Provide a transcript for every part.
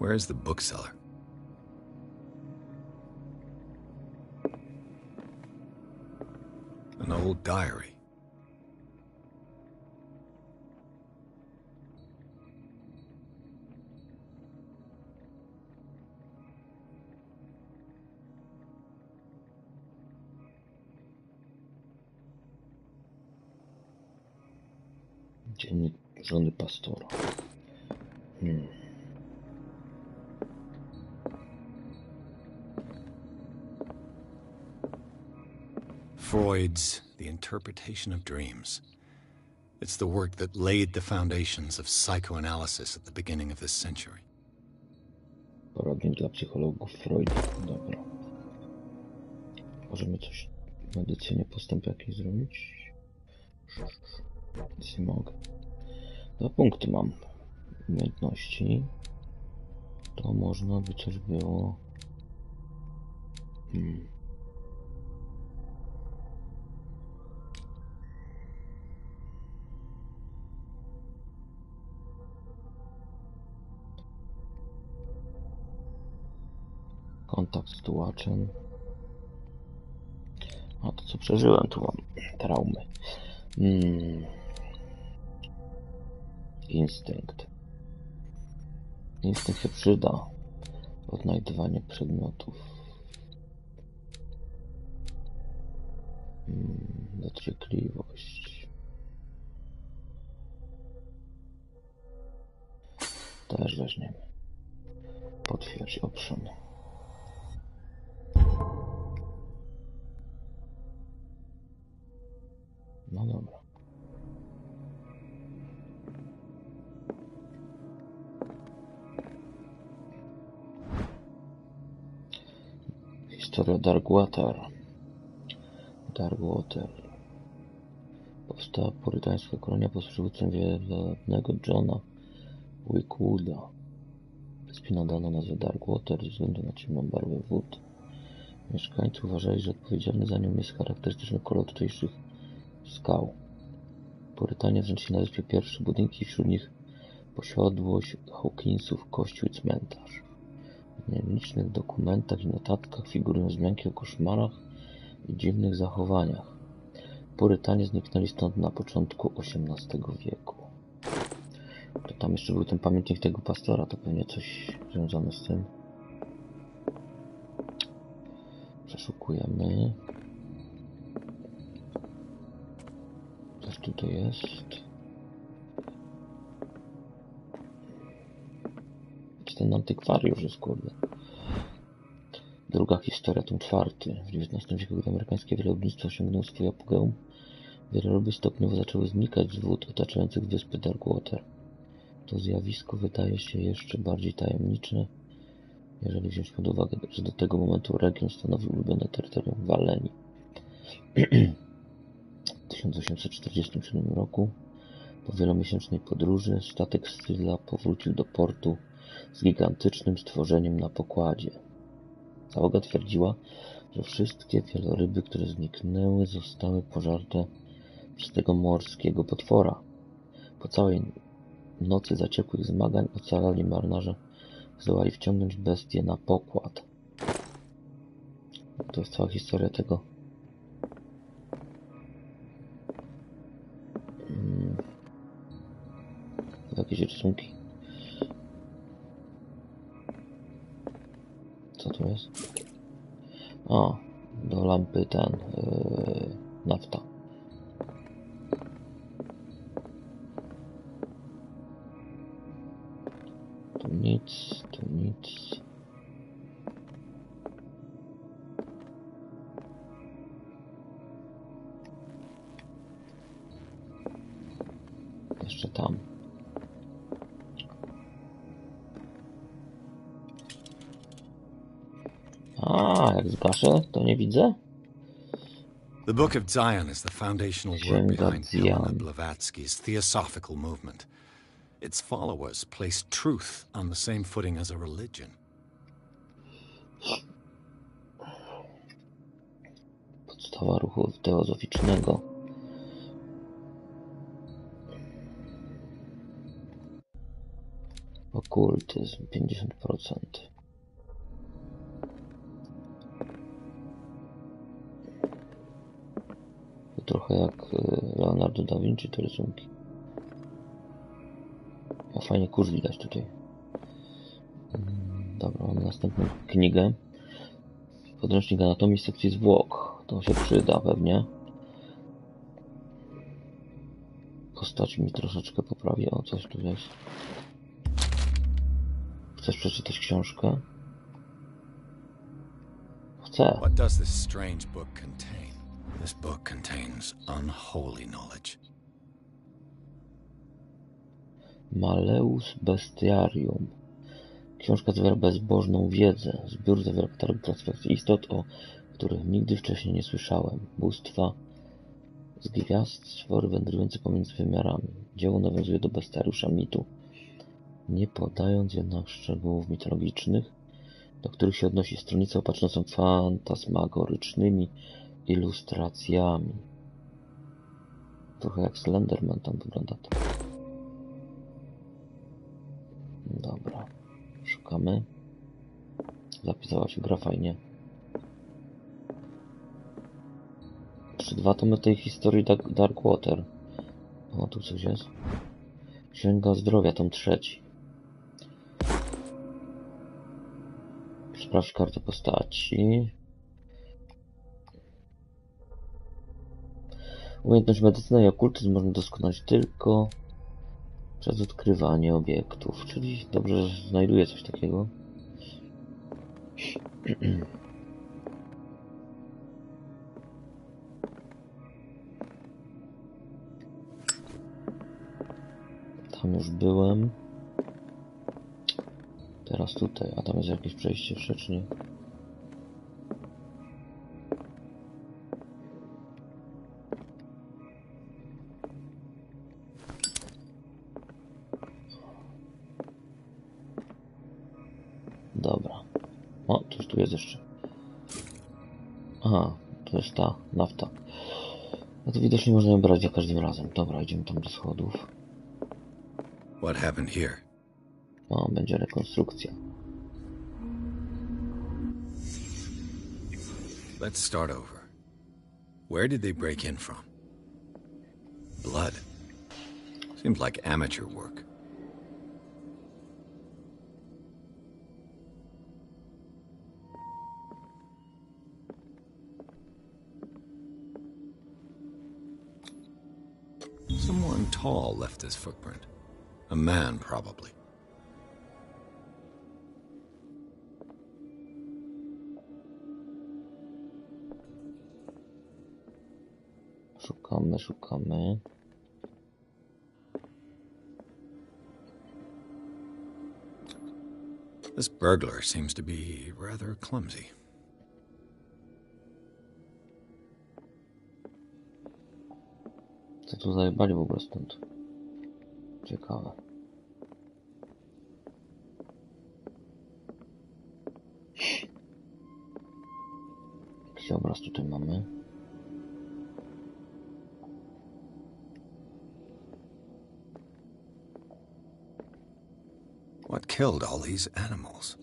Where's the bookseller? An old diary. Dziennik żony pastora. Freud's The Interpretation of Dreams. It's the work that laid the foundations of psychoanalysis at the beginning of this century. Poradnik dla psychologów Freud. Dobra. Możemy coś w medycynie, postęp jakiś zrobić? Nic nie mogę. 2 punkty mam. Umiejętności. To można by coś było. Kontakt z tułaczem. A to co przeżyłem, tu mam traumy. Instynkt. Instynkt się przyda. Odnajdywanie przedmiotów. Dociekliwość. Też weźmiemy. Potwierdź option. No dobra. Historia Darkwater. Powstała purytańska kolonia pod przywództwem wieloletniego Johna Wickwooda. Wyspie nadano nazwę Darkwater ze względu na ciemną barwę wód. Mieszkańcy uważali, że odpowiedzialny za nią jest charakterystyczny kolor tutejszych skał. Purytanie wznieśli na wyspie pierwsze budynki, wśród nich posiadłość Hawkinsów, kościół i cmentarz. W nielicznych dokumentach i notatkach figurują wzmianki o koszmarach i dziwnych zachowaniach. Purytanie zniknęli stąd na początku XVIII wieku. To tam jeszcze był ten pamiętnik tego pastora, to pewnie coś związane z tym. Przeszukujemy. Coś tutaj jest. Ten antykwariusz jest, kurde. Druga historia, tom 4. W XIX wieku, gdy amerykańskie wyrobnictwo osiągnęło swój apogeum, wieloryby stopniowo zaczęły znikać z wód otaczających wyspy Darkwater. To zjawisko wydaje się jeszcze bardziej tajemnicze, jeżeli wziąć pod uwagę, że do tego momentu region stanowił ulubione terytorium Walenii. W 1847 roku, po wielomiesięcznej podróży, statek Styla powrócił do portu z gigantycznym stworzeniem na pokładzie. Załoga twierdziła, że wszystkie wieloryby, które zniknęły, zostały pożarte przez tego morskiego potwora. Po całej nocy zaciekłych zmagań ocalali marynarze zdołali wciągnąć bestię na pokład. To jest cała historia tego. Jakieś rysunki. Co to jest? A, do lampy nafta. Tu nic, tu nic. Jeszcze tam. A, jak zgaszę, to nie widzę. The Book of Zion is the foundational work behind Helena Blavatsky's theosophical movement. Its followers place truth on the same footing as a religion. Podstawa ruchu teozoficznego. Okultyzm 50%. To trochę jak Leonardo da Vinci te rysunki. O, fajnie kurz widać tutaj. Dobra, mamy następną knigę. Podręcznik anatomii sekcji zwłok. To się przyda pewnie. Postać mi troszeczkę poprawi. O, coś tu jest. Chcesz przeczytać książkę? Chcę. What does this strange book contain? This book contains unholy knowledge. Malleus Bestiarium. Książka zawiera bezbożną wiedzę. Zbiór zawiera katalog klasyfikacji istot, o których nigdy wcześniej nie słyszałem. Bóstwa z gwiazd, stwory wędrujące pomiędzy wymiarami. Dzieło nawiązuje do bestiariusza mitu, nie podając jednak szczegółów mitologicznych, do których się odnosi. Stronice opatrzone są fantasmagorycznymi ilustracjami. Trochę jak Slenderman tam wygląda to. Dobra. Szukamy. Zapisała się gra fajnie. Jeszcze 2 tomy tej historii Darkwater. O, tu coś jest. Księga zdrowia, tom 3. Sprawdź kartę postaci. Umiejętność medycyna i okultyzm można doskonalić tylko przez odkrywanie obiektów. Czyli dobrze, że znajduję coś takiego. Tam już byłem. Teraz tutaj, a tam jest jakieś przejście wstecznie. Dobra. O, coś tu jest jeszcze. Aha, to jest ta nafta. No to widocznie można ją brać za każdym razem. Dobra, idziemy tam do schodów. What happened here? O, będzie rekonstrukcja. Let's start over. Where did they break in from? Blood. Seems like amateur work. Someone tall left this footprint. A man, probably. Szukamy. This burglar seems to be rather clumsy. Co tu zajebali w ogóle stąd? Ciekawe. Jakiś obraz tutaj mamy. What killed all these animals?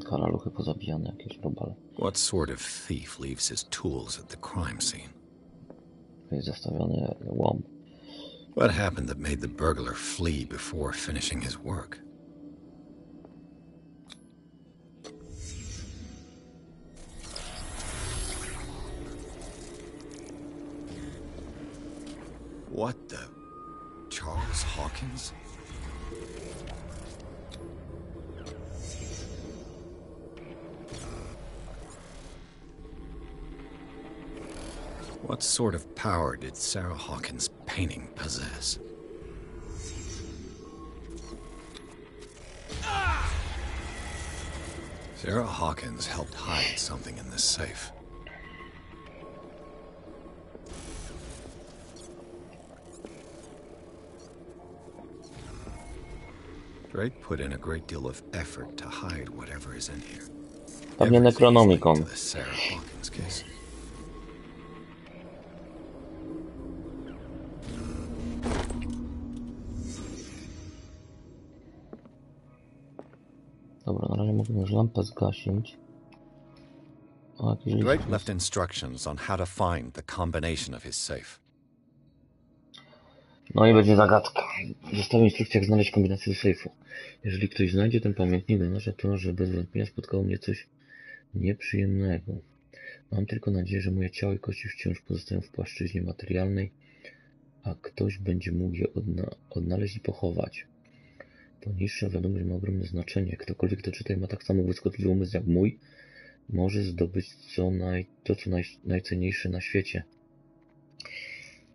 Karaluchy pozabijane, jakieś robale. What sort of thief leaves his tools at the crime scene? Jest zastawiony łom. What happened that made the burglar flee before finishing his work? What the... Charles Hawkins? What sort of power did Sarah Hawkins' painting possess? Sarah Hawkins helped hide something in this safe. Drake put in a great deal of effort to hide whatever is in here. Pewnie Necronomicon. To the Sarah Hawkins case. Dobra, na razie możemy już lampę zgasić. Drake left instructions on how to find the combination of his safe. No i będzie zagadka. Zostawię instrukcję, jak znaleźć kombinację do sejfu. Jeżeli ktoś znajdzie ten pamiętnik, oznacza to, że bez wątpienia spotkało mnie coś nieprzyjemnego. Mam tylko nadzieję, że moje ciało i kości wciąż pozostają w płaszczyźnie materialnej, a ktoś będzie mógł je odnaleźć i pochować. Poniższa wiadomość ma ogromne znaczenie. Ktokolwiek to czyta i ma tak samo błyskotliwy umysł jak mój, może zdobyć to, co najcenniejsze na świecie.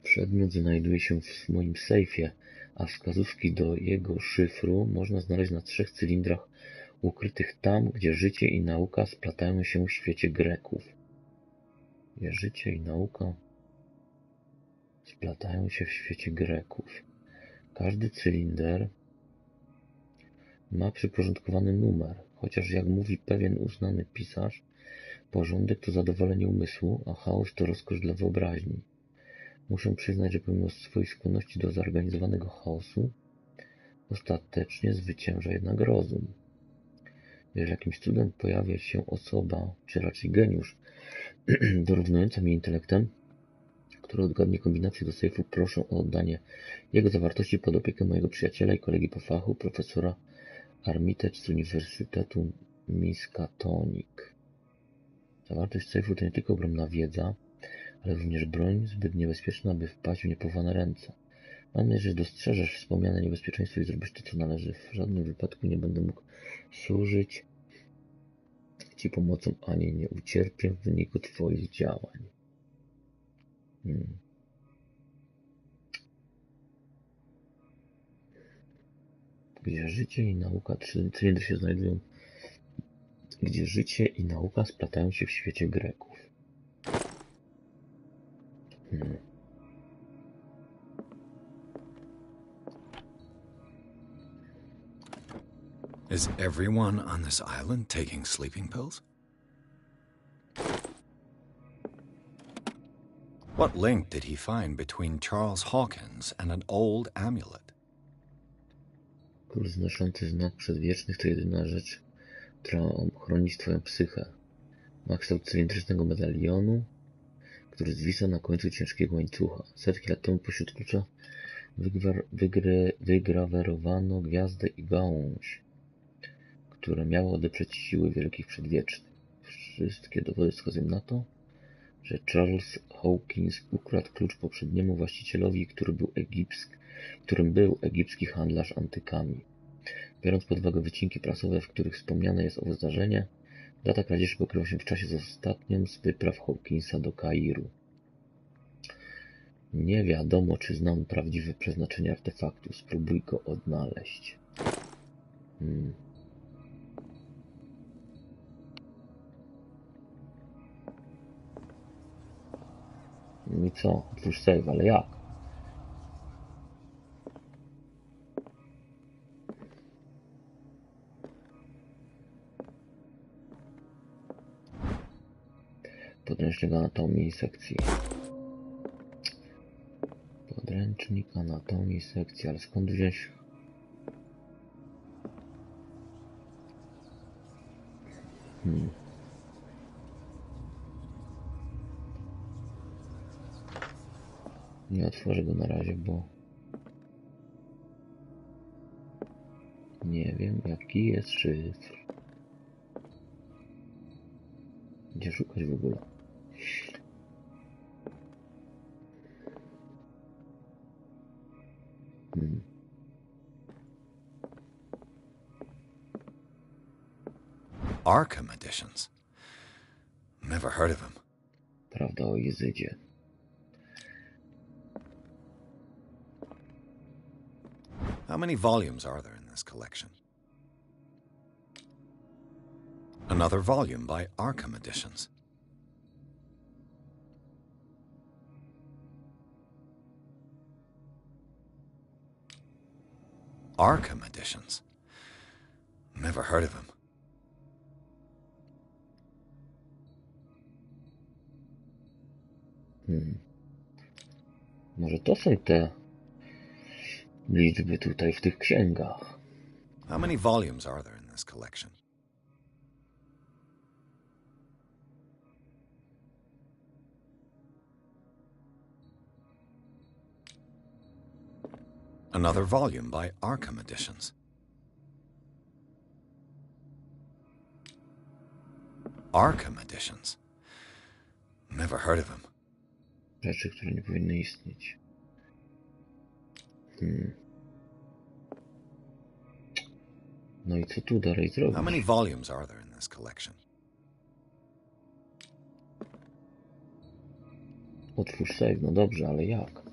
Przedmiot znajduje się w moim sejfie, a wskazówki do jego szyfru można znaleźć na 3 cylindrach ukrytych tam, gdzie życie i nauka splatają się w świecie Greków. Gdzie życie i nauka splatają się w świecie Greków. Każdy cylinder ma przyporządkowany numer, chociaż jak mówi pewien uznany pisarz, porządek to zadowolenie umysłu, a chaos to rozkosz dla wyobraźni. Muszę przyznać, że pomimo swoich skłonności do zorganizowanego chaosu, ostatecznie zwycięża jednak rozum. Jeżeli jakimś cudem pojawia się osoba, czy raczej geniusz, dorównująca mi intelektem, która odgadnie kombinację do sejfu, proszę o oddanie jego zawartości pod opiekę mojego przyjaciela i kolegi po fachu, profesora Armitage z Uniwersytetu Miskatonic. Zawartość sejfu to nie tylko ogromna wiedza, ale również broń zbyt niebezpieczna, by wpaść w niepowołane ręce. Mam nadzieję, że dostrzeżesz wspomniane niebezpieczeństwo i zrobisz to, co należy. W żadnym wypadku nie będę mógł służyć Ci pomocą, ani nie ucierpię w wyniku Twoich działań. Gdzie życie i nauka, 3 cylindry się znajdują, gdzie życie i nauka splatają się w świecie Greków. Is everyone on this island taking sleeping pills? What link did he find between Charles Hawkins and an old amulet? Kurs znoszący znak przedwiecznych to jedyna rzecz, która chroni Twoją psychę. Ma kształt cylindrycznego medalionu, który zwisa na końcu ciężkiego łańcucha. Setki lat temu pośród klucza wygrawerowano gwiazdę i gałąź, które miały odeprzeć siły wielkich przedwiecznych. Wszystkie dowody wskazują na to, że Charles Hawkins ukradł klucz poprzedniemu właścicielowi, którym był egipski handlarz antykami. Biorąc pod uwagę wycinki prasowe, w których wspomniane jest owe zdarzenie, data kradzieży pokrywa się w czasie z ostatnią z wypraw Hawkinsa do Kairu. Nie wiadomo, czy znam prawdziwe przeznaczenie artefaktu. Spróbuj go odnaleźć. I co? Otwórz save, ale jak? Podręcznik anatomii i sekcji. Podręcznik anatomii i sekcji, ale skąd wziąć? Nie otworzę go na razie, bo nie wiem, jaki jest szyfr. Gdzie szukać w ogóle? Arkham editions. Never heard of him. Prawda o Jezydzie. How many volumes are there in this collection? Another volume by Arkham Editions. Arkham Editions. Never heard of him. Może to są te liczby tutaj w tych księgach. How many volumes are there in this collection? Another volume by Arkham Editions. Arkham Editions. Never heard of him. Rzeczy, które nie powinny istnieć. No i co tu dalej zrobić? How many volumes are there in this collection? Otwórz save, no dobrze, ale jak?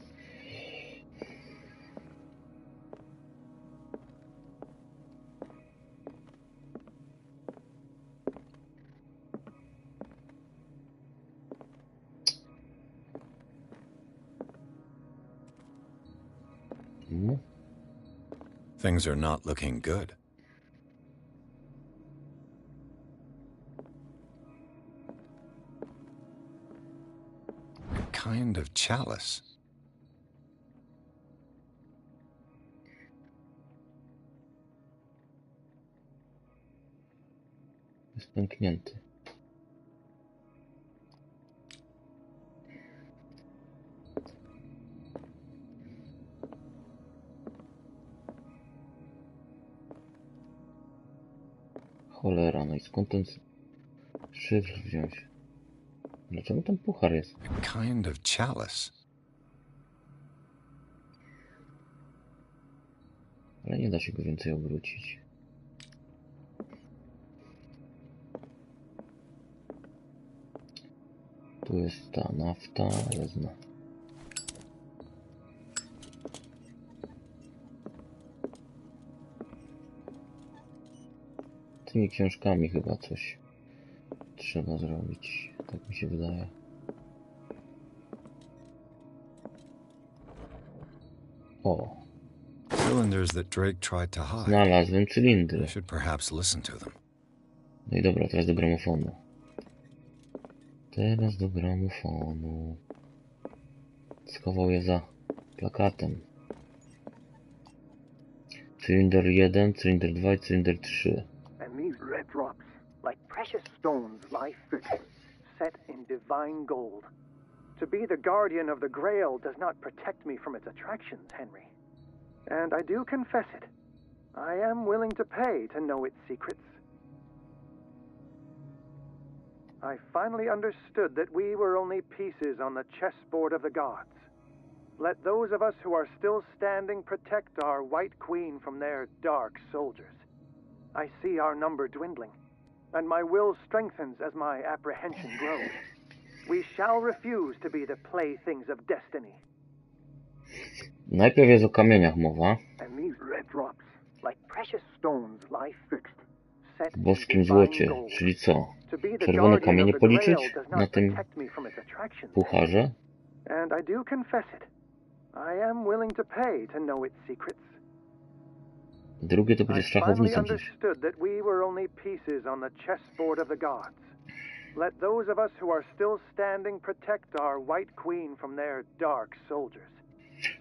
Things are not looking good. A kind of chalice. Jest pęknięty. Cholera, no i skąd ten szyfr wziąć? Dlaczego tam puchar jest? A kind of chalice. Ale nie da się go więcej obrócić. Tu jest ta nafta, wezmę. Tymi książkami chyba coś trzeba zrobić, tak mi się wydaje. O! Cylinders that Drake tried to hide. Znalazłem cylindry. I should perhaps listen to them. No i dobra, teraz do gramofonu. Teraz do gramofonu. Schował je za plakatem. Cylinder 1, cylinder 2 i cylinder 3. And these red drops, like precious stones, lie fixed, set in divine gold. To be the guardian of the Grail does not protect me from its attractions, Henry. And I do confess it. I am willing to pay to know its secrets. I finally understood that we were only pieces on the chessboard of the gods. Let those of us who are still standing protect our White Queen from their dark soldiers. I see our number dwindling, and my will strengthens as my apprehension grows. We shall refuse to be the playthings of destiny. Najpierw jest o kamieniach mowa. And these red drops, like precious stones, lie fixed, set W boskim złocie, czyli co? To be the Czerwone guardian kamienie of the Grail policzyć does na not tym protect me from its attractions. pucharze? And I do confess it. I am willing to pay to know its secrets. Drugie to I będzie z finally szachownicą coś. understood that we were only pieces on the chessboard of the gods. Let those of us who are still standing protect our White Queen from their dark soldiers.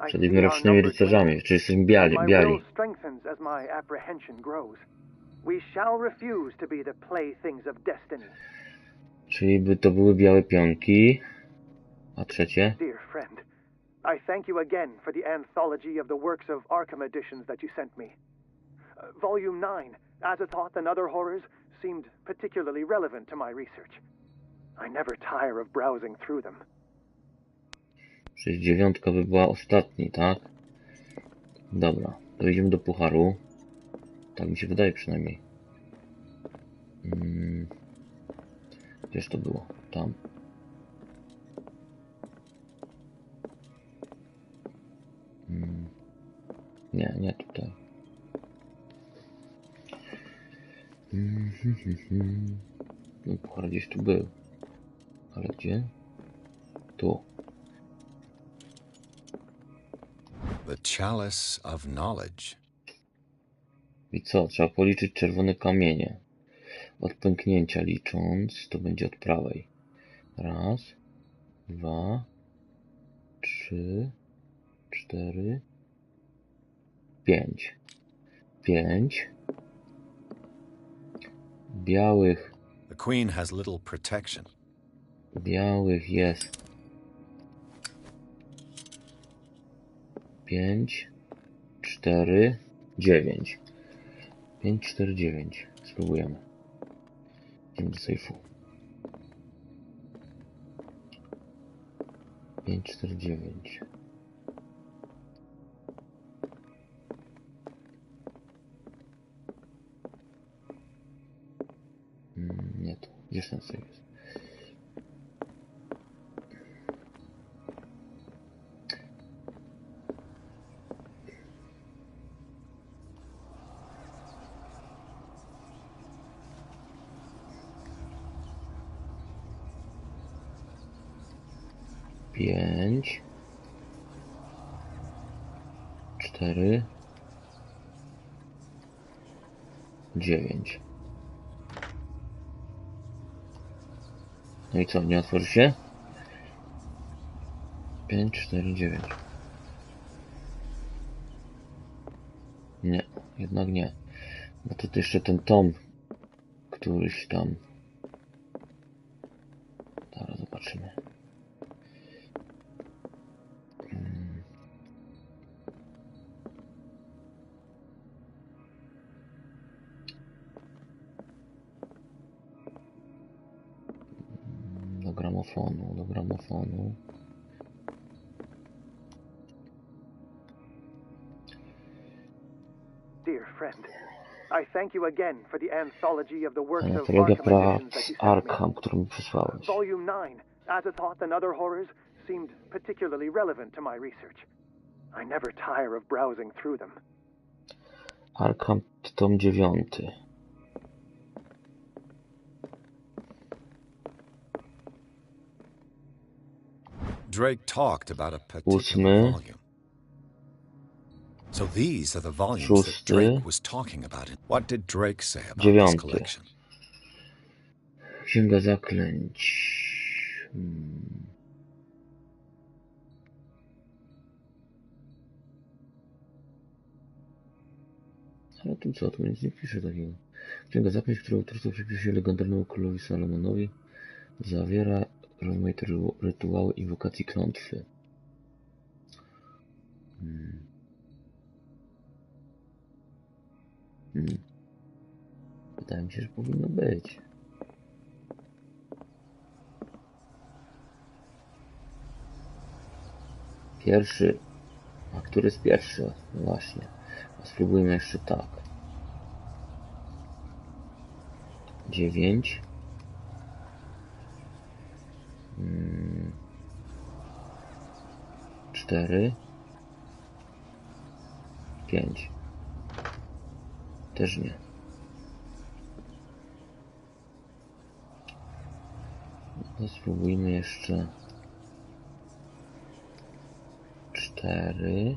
I Przed see our mrocznymi number rycerzami, dwindling, czyli jesteśmy and biali, my biali. will strengthens as my apprehension grows. We shall refuse to be the playthings of destiny. Czyli by to były białe pionki. A trzecie? Dear friend, I thank you again for the anthology of the works of Arkham Editions that you sent me. Volume 9, Azathoth and Other Horrors, seemed particularly relevant to my research. I never tire of browsing through them. Czyli dziewiątka by była ostatni, tak? Dobra, to idziemy do pucharu. Tak mi się wydaje przynajmniej. Gdzież to było? Tam. Nie, nie tutaj. No, puchar gdzieś tu był. Ale gdzie? Tu. The chalice of knowledge. I co? Trzeba policzyć czerwone kamienie. Od pęknięcia licząc, to będzie od prawej. Raz, 2, 3, 4, 5. 5. Białych. The queen has little protection. Białych jest 5. 4, 9. 5, 4, 9. Spróbujemy. Idziemy do sejfu. 5, 4, 9. Nie to. Gdzież ten sejf jest? Pięć, 4, 9. No i co, nie otworzy się? 5, 4, 9. Nie, jednak nie. No to jeszcze ten tom, któryś tam. Zaraz zobaczymy. Do gramofonu. Dear friend, I thank you again for the anthology of the works of Antologia Arkham editions that prac you sent me. Arkham, którą mi przysłałeś. Volume 9, Azathoth and Other Horrors, seemed particularly relevant to my research. I never tire of browsing through them. Arkham, tom 9. Drake talked about a particular volume. So these are the volumes that Drake was talking about. What did Drake say about this collection? Księga zaklęć. Ale tu co? Tu nic nie pisze takiego. Księga zaklęć, którą autorstwo przypisuje legendarnemu królowi Salomonowi, zawiera rozmaite rytuały inwokacji klątwy. Wydaje mi się, że powinno być. Pierwszy. A który jest pierwszy? No właśnie. A spróbujmy jeszcze tak. 9. 4. 5. Też nie. No spróbujmy jeszcze 4,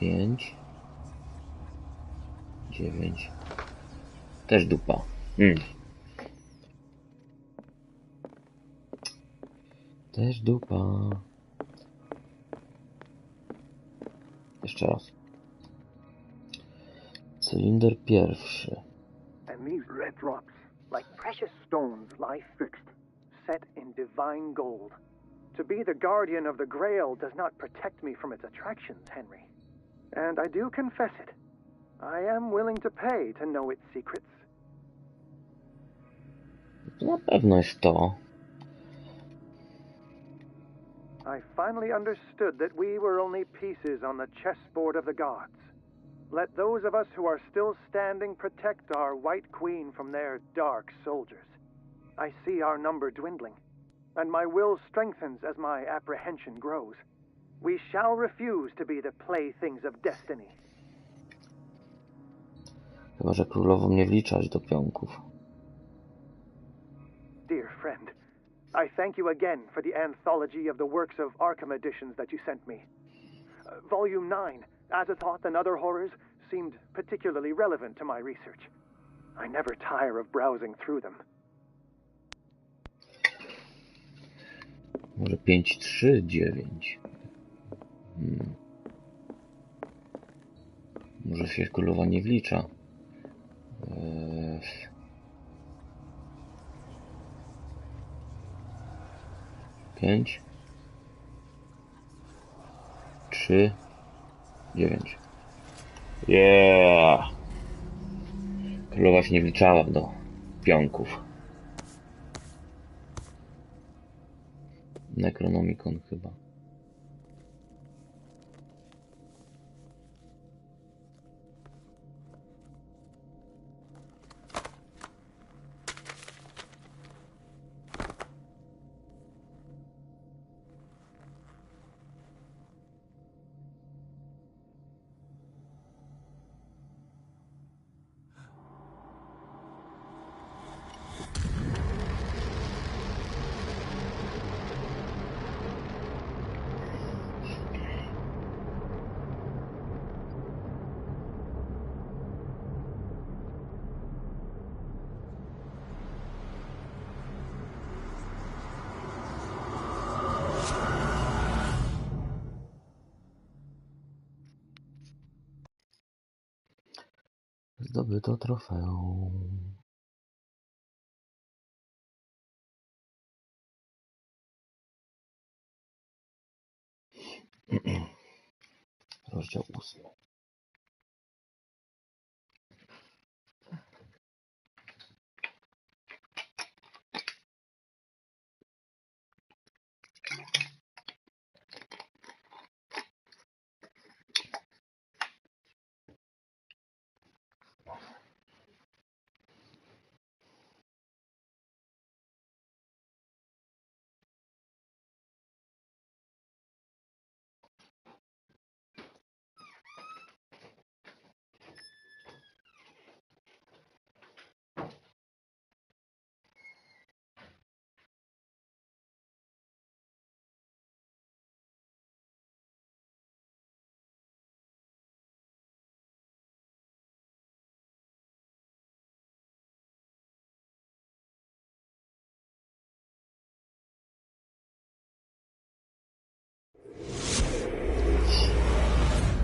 5, 9. Też dupa. Też dupa. Jeszcze raz. Cylinder pierwszy. And these red drops, like precious stones, lie fixed, set in divine gold. To be the guardian of the Grail does not protect me from its attractions, Henry. And I do confess it. I am willing to pay to know its secrets. Na pewno jest to. I finally understood that we were only pieces on the chessboard of the gods. Let those of us who are still standing protect our White Queen from their dark soldiers. I see our number dwindling, and my will strengthens as my apprehension grows. We shall refuse to be the playthings of destiny. Chyba że królową nie wliczać do pionków. Dear friend, I thank you again for the anthology of the works of Arkham editions that you sent me. Volume 9, Azathoth and Other Horrors, seemed particularly relevant to my research. I never tire of browsing through them. Może 5, 3, 9. Może się królowa nie wlicza. 5. 3, 9. Yeah! Królowa się nie wliczała do pionków. Necronomicon chyba. Zdobyto trofeum. Rozdział 8.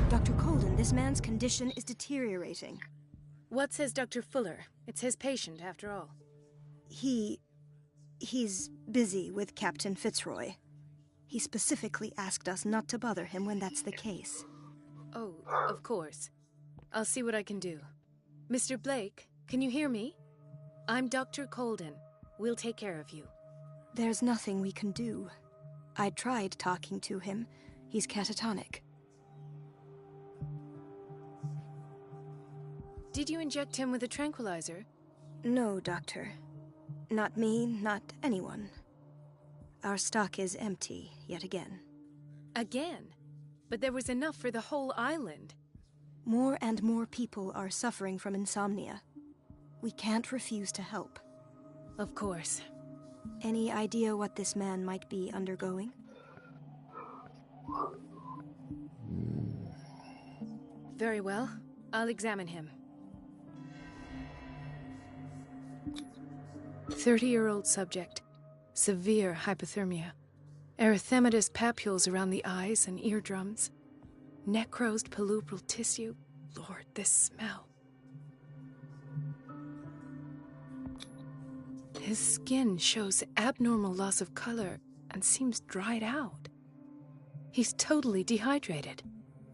Dr. Colden, this man's condition is deteriorating. What says Dr. Fuller? It's his patient, after all. He's busy with Captain Fitzroy. He specifically asked us not to bother him when that's the case. Oh, of course. I'll see what I can do. Mr. Blake, can you hear me? I'm Dr. Colden. We'll take care of you. There's nothing we can do. I tried talking to him. He's catatonic. Did you inject him with a tranquilizer? No, Doctor. Not me, not anyone. Our stock is empty, yet again. Again? But there was enough for the whole island. More and more people are suffering from insomnia. We can't refuse to help. Of course. Any idea what this man might be undergoing? Very well. I'll examine him. 30-year-old subject. Severe hypothermia. Erythematous papules around the eyes and eardrums. Necrosed palpebral tissue. Lord, this smell. His skin shows abnormal loss of color and seems dried out. He's totally dehydrated.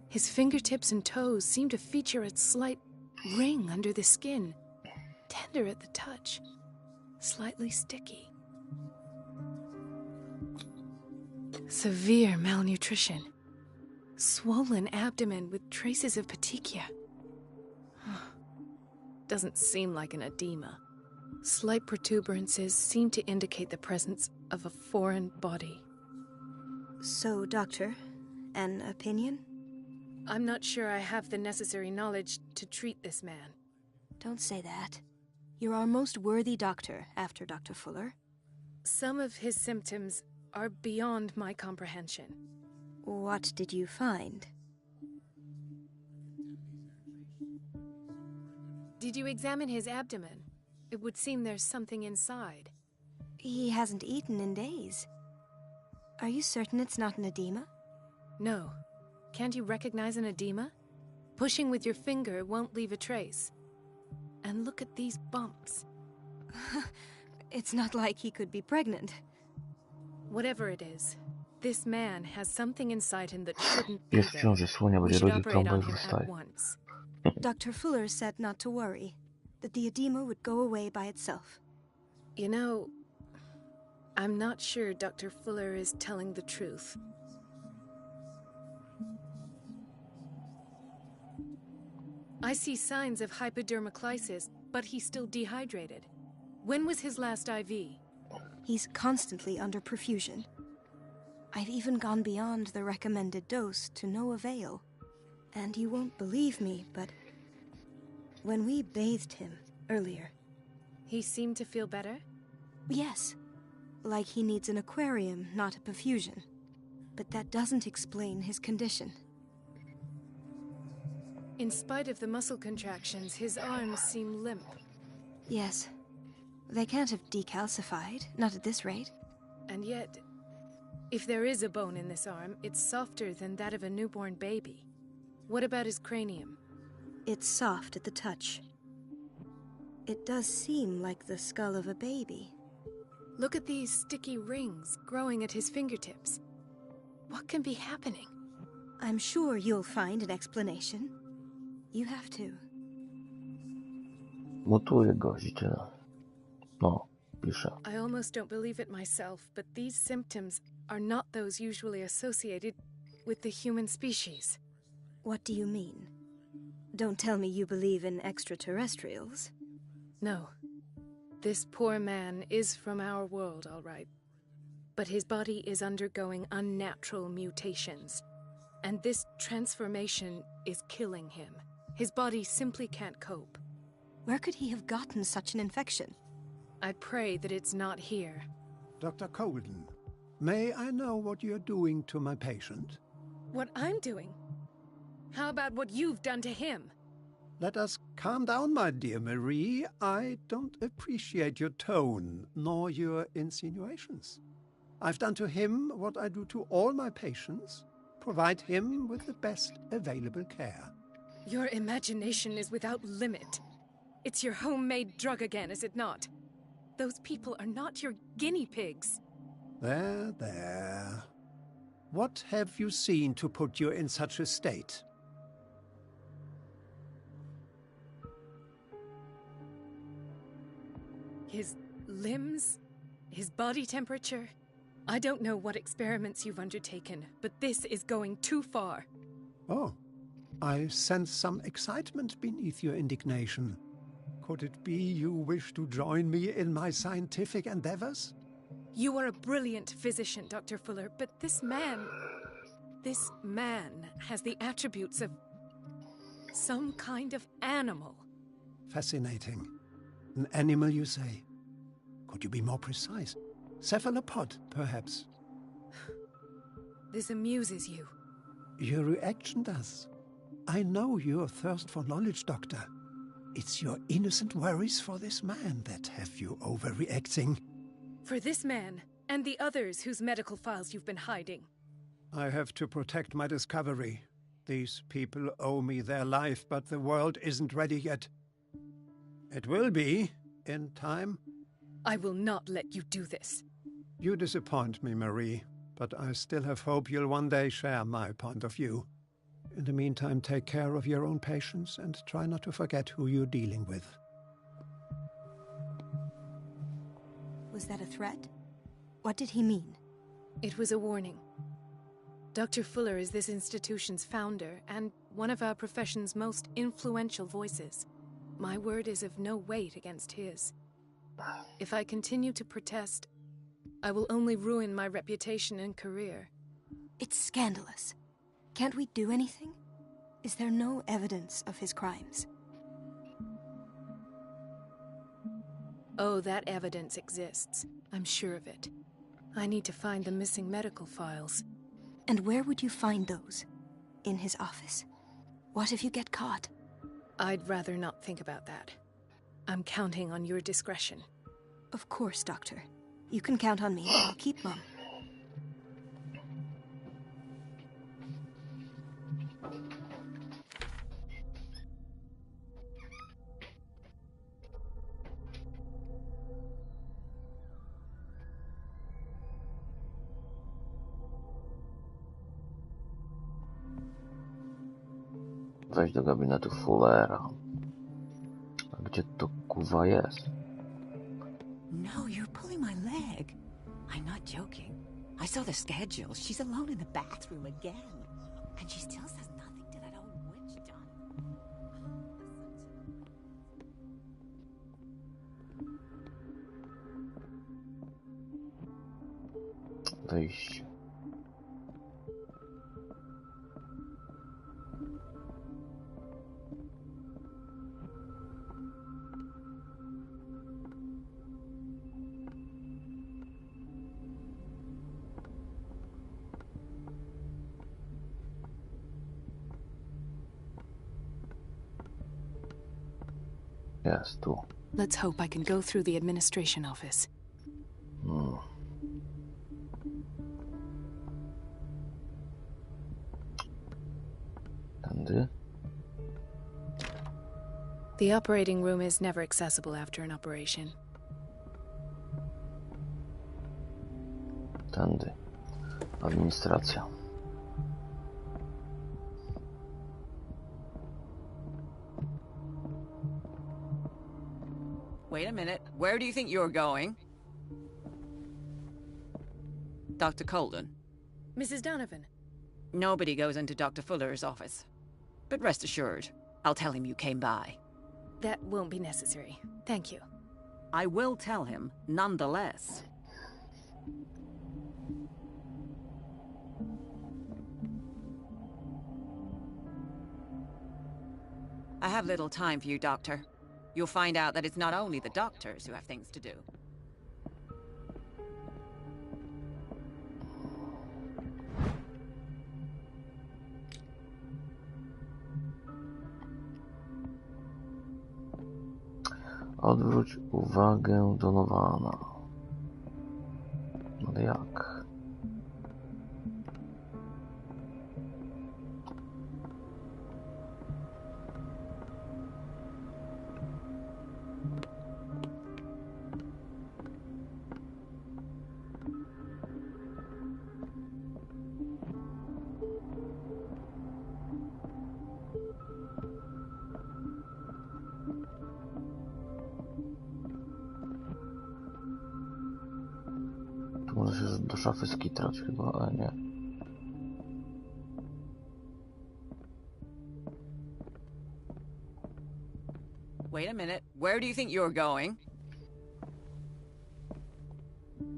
His fingertips and toes seem to feature a slight ring under the skin. Tender at the touch. Slightly sticky. Severe malnutrition. Swollen abdomen with traces of petechia. Doesn't seem like an edema. Slight protuberances seem to indicate the presence of a foreign body. So, Doctor, an opinion? I'm not sure I have the necessary knowledge to treat this man. Don't say that. You're our most worthy doctor after Dr. Fuller. Some of his symptoms are beyond my comprehension. What did you find? Did you examine his abdomen? It would seem there's something inside. He hasn't eaten in days. Are you certain it's not an edema? No. Can't you recognize an edema? Pushing with your finger won't leave a trace. And look at these bumps. It's not like he could be pregnant. Whatever it is, this man has something inside him that shouldn't be Jest w there. ciąży słonia, We będzie should rodził operate trąbę on i him at wystaje. once. Dr. Fuller said not to worry, that the edema would go away by itself. You know, I'm not sure Dr. Fuller is telling the truth. I see signs of hypodermoclysis, but he's still dehydrated. When was his last IV? He's constantly under perfusion. I've even gone beyond the recommended dose to no avail. And you won't believe me, but when we bathed him earlier... He seemed to feel better? Yes, like he needs an aquarium, not a perfusion. But that doesn't explain his condition. In spite of the muscle contractions, his arms seem limp. Yes. They can't have decalcified, not at this rate. And yet, if there is a bone in this arm, it's softer than that of a newborn baby. What about his cranium? It's soft at the touch. It does seem like the skull of a baby. Look at these sticky rings growing at his fingertips. What can be happening? I'm sure you'll find an explanation. You have to. Mutuje gość tyle. No, pisze. I almost don't believe it myself, but these symptoms are not those usually associated with the human species. What do you mean? Don't tell me you believe in extraterrestrials. No. This poor man is from our world, all right. But his body is undergoing unnatural mutations. And this transformation is killing him. His body simply can't cope. Where could he have gotten such an infection? I pray that it's not here. Dr. Colden, may I know what you're doing to my patient? What I'm doing? How about what you've done to him? Let us calm down, my dear Marie. I don't appreciate your tone, nor your insinuations. I've done to him what I do to all my patients. Provide him with the best available care. Your imagination is without limit. It's your homemade drug again, is it not? Those people are not your guinea pigs. There, there. What have you seen to put you in such a state? His limbs? His body temperature? I don't know what experiments you've undertaken, but this is going too far. Oh, I sense some excitement beneath your indignation. Could it be you wish to join me in my scientific endeavors? You are a brilliant physician, Dr. Fuller, but this man has the attributes of some kind of animal. Fascinating. An animal, you say? Could you be more precise? Cephalopod, perhaps? This amuses you. Your reaction does. I know your thirst for knowledge, Doctor. It's your innocent worries for this man that have you overreacting. For this man, and the others whose medical files you've been hiding. I have to protect my discovery. These people owe me their life, but the world isn't ready yet. It will be, in time. I will not let you do this. You disappoint me, Marie, but I still have hope you'll one day share my point of view. In the meantime, take care of your own patients and try not to forget who you're dealing with. Was that a threat? What did he mean? It was a warning. Dr. Fuller is this institution's founder and one of our profession's most influential voices. My word is of no weight against his. If I continue to protest, I will only ruin my reputation and career. It's scandalous. Can't we do anything? Is there no evidence of his crimes? Oh, that evidence exists. I'm sure of it. I need to find the missing medical files. And where would you find those? In his office? What if you get caught? I'd rather not think about that. I'm counting on your discretion. Of course, Doctor. You can count on me. I'll keep mum. Wejść do gabinetu Fullera. A gdzie to kuwa jest? No, you're pulling my leg. I'm not joking. I saw the schedule. She's alone in the bathroom again. And she still says nothing to that old witch, John. Wejście. Jest tu. Let's hope I can go through the administration office. Tędy? The operating room is never accessible after an operation. Tędy. Administracja. Wait a minute. Where do you think you're going? Dr. Colden. Mrs. Donovan. Nobody goes into Dr. Fuller's office. But rest assured, I'll tell him you came by. That won't be necessary. Thank you. I will tell him, nonetheless. I have little time for you, Doctor. You'll find out that it's not only the doctors who have things to do. Odwróć uwagę Donowana. Ale jak? Tu może się do szafy skitrać chyba, ale nie. Wait a minute. Where do you think you're going?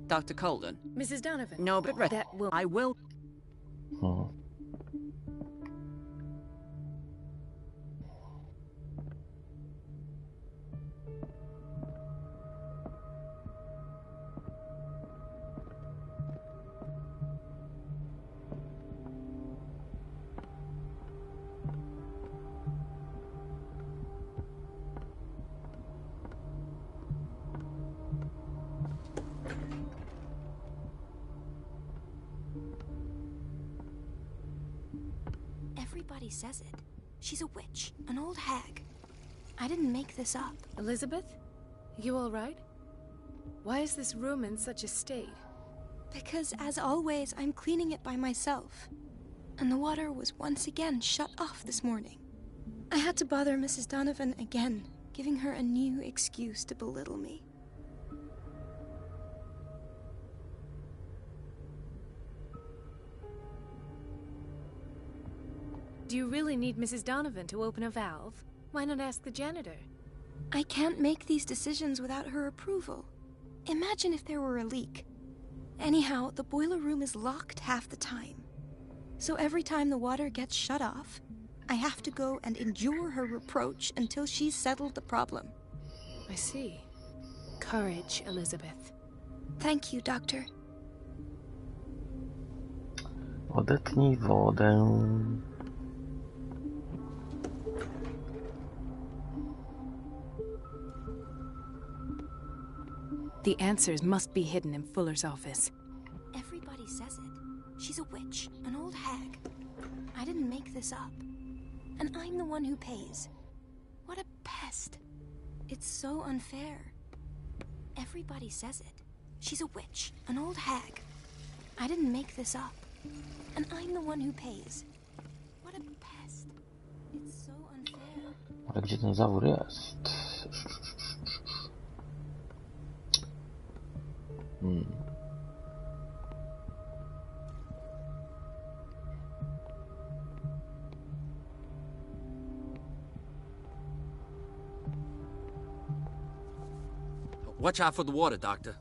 Dr. Colden. Mrs. Donovan. No, but rest. That will... I will... Everybody says it. She's a witch, an old hag. I didn't make this up. Elizabeth? You all right? Why is this room in such a state? Because, as always, I'm cleaning it by myself. And the water was once again shut off this morning. I had to bother Mrs. Donovan again, giving her a new excuse to belittle me. Do you really need Mrs. Donovan to open a valve? Why not ask the janitor? I can't make these decisions without her approval. Imagine if there were a leak. Anyhow, the boiler room is locked half the time. So every time the water gets shut off, I have to go and endure her reproach until she's settled the problem. I see. Courage, Elizabeth. Thank you, Doctor. Odetnij wodę. The answers must be hidden in Fuller's office. Everybody says it. She's a witch, an old hag. I didn't make this up. And I'm the one who pays. What a pest. It's so unfair. Everybody says it. She's a witch, an old hag. I didn't make this up. And I'm the one who pays. What a pest. It's so Ale gdzie ten zawór jest? Watch out for the water, Doctor.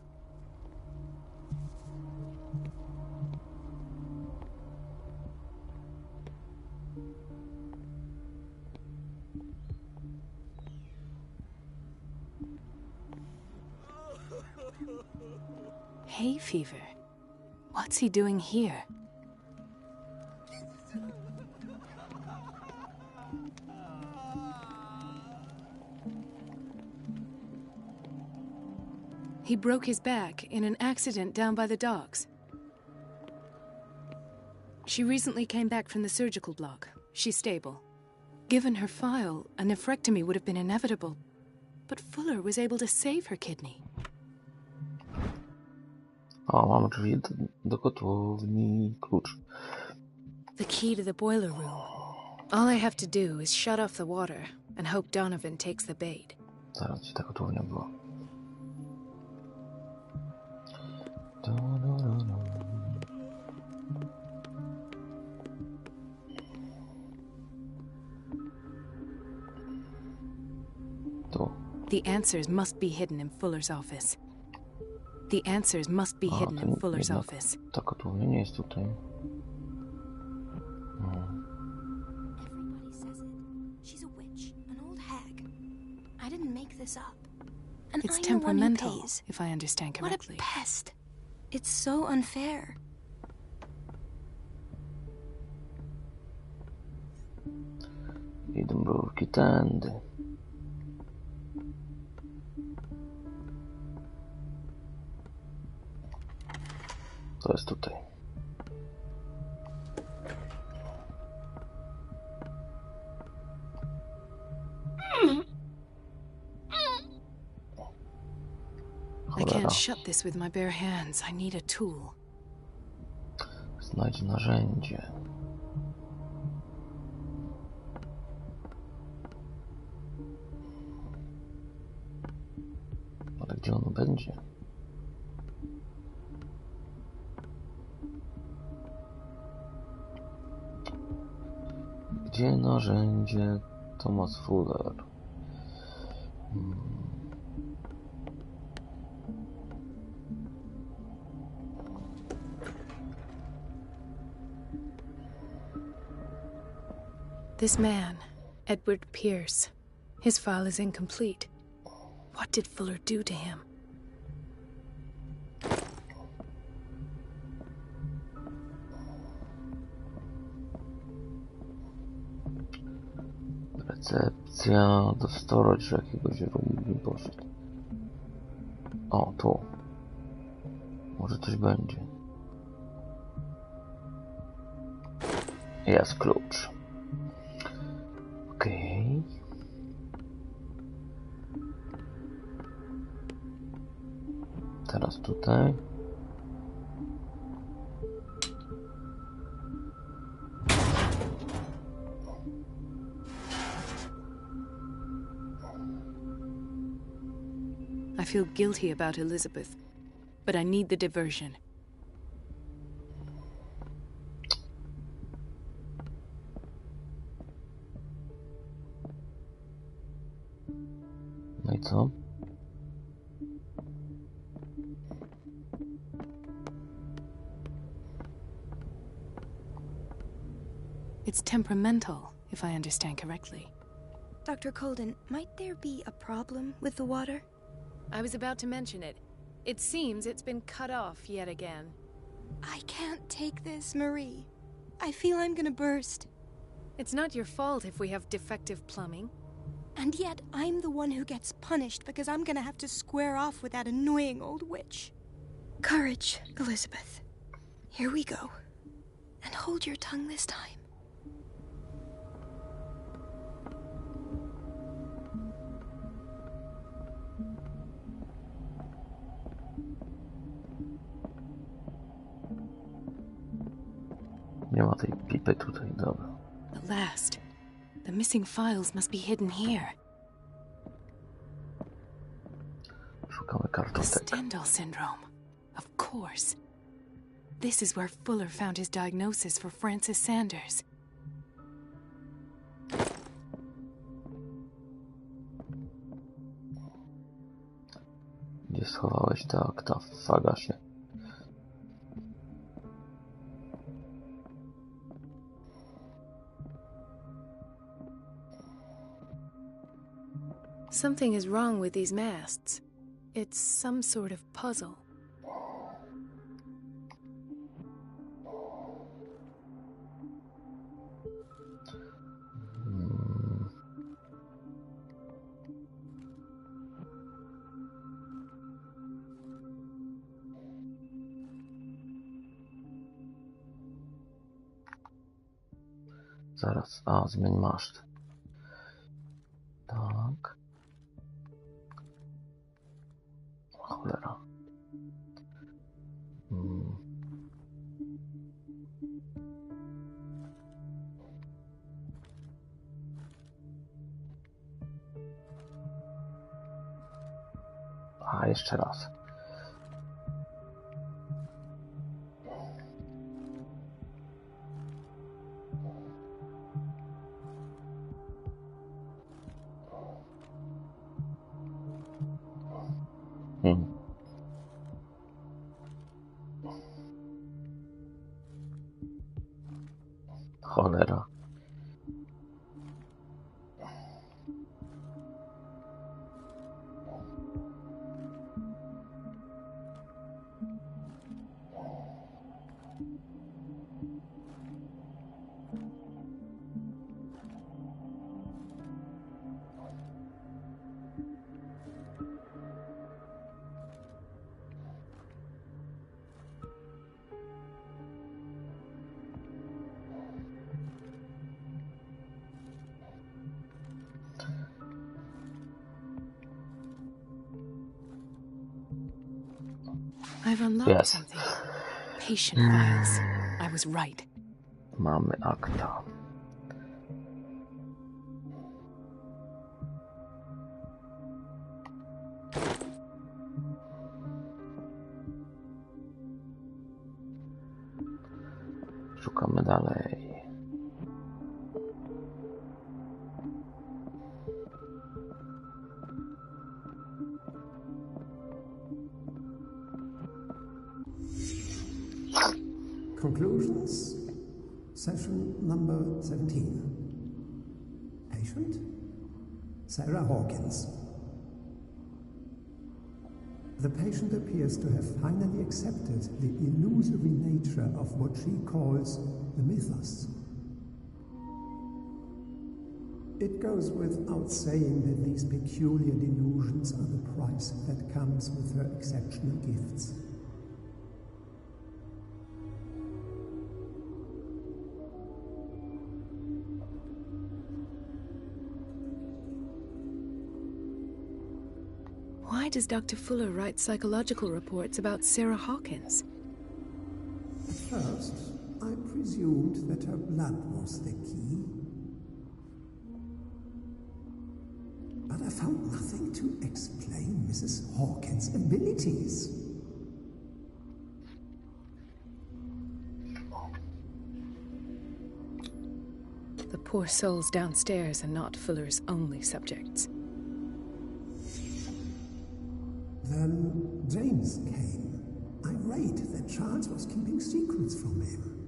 Hay fever. What's he doing here? He broke his back in an accident down by the docks. She recently came back from the surgical block. She's stable. Given her file, a nephrectomy would have been inevitable. But Fuller was able to save her kidney. O, mamy drzwi do kotłowni, klucz. The key to the boiler room. All I have to do is shut off the water and hope Donovan takes the bait. Zaraz, gdzie ta kotłownia była? Tu. The answers must be hidden in Fuller's office. The answers must be hidden in Fuller's office. Ta kotłownia nie jest tutaj. Everybody says it. She's a witch, an old hag. I didn't make this up. And It's I'm the one who temperamental, pays. if I understand correctly. What a pest. It's so unfair. Idą mrówki tędy. To jest tutaj. I can't shut this with my bare hands. I need a tool. Znajdź narzędzie. Ale gdzie ono będzie? Gdzie narzędzie Thomas Fuller? This man, Edward Pierce, his file is incomplete. What did Fuller do to him? Recepcja do storage jakiegoś room poszedł. O, tu. Może coś będzie. Jest klucz. Okej. Teraz tutaj. I feel guilty about Elizabeth, but I need the diversion. No i co? It's temperamental, if I understand correctly. Dr. Colden, might there be a problem with the water? I was about to mention it. It seems it's been cut off yet again. I can't take this, Marie. I feel I'm gonna burst. It's not your fault if we have defective plumbing. And yet, I'm the one who gets punished because I'm gonna have to square off with that annoying old witch. Courage, Elizabeth. Here we go. And hold your tongue this time. Nie ma tej pipy tutaj, dobra. At last. The missing files must be hidden here. Szukamy The kartotek. Stendhal syndrome. Of course. This is where Fuller found his diagnosis for Francis Sanders. Gdzie schowałeś te akta w fagasie? Something is wrong with these masts. It's some sort of puzzle. Zaraz. A, zmień maszt. Tak. Cholera. A, jeszcze raz. Cholera. I've unlocked something. Patient files. I was right. Mamy akta. Szukamy dalej. Conclusions. Session number 17. Patient? Sarah Hawkins. The patient appears to have finally accepted the illusory nature of what she calls the mythos. It goes without saying that these peculiar delusions are the price that comes with her exceptional gifts. Why does Dr. Fuller write psychological reports about Sarah Hawkins? At first, I presumed that her blood was the key. But I found nothing to explain Mrs. Hawkins' abilities. The poor souls downstairs are not Fuller's only subjects. Then James came, irate that Charles was keeping secrets from him.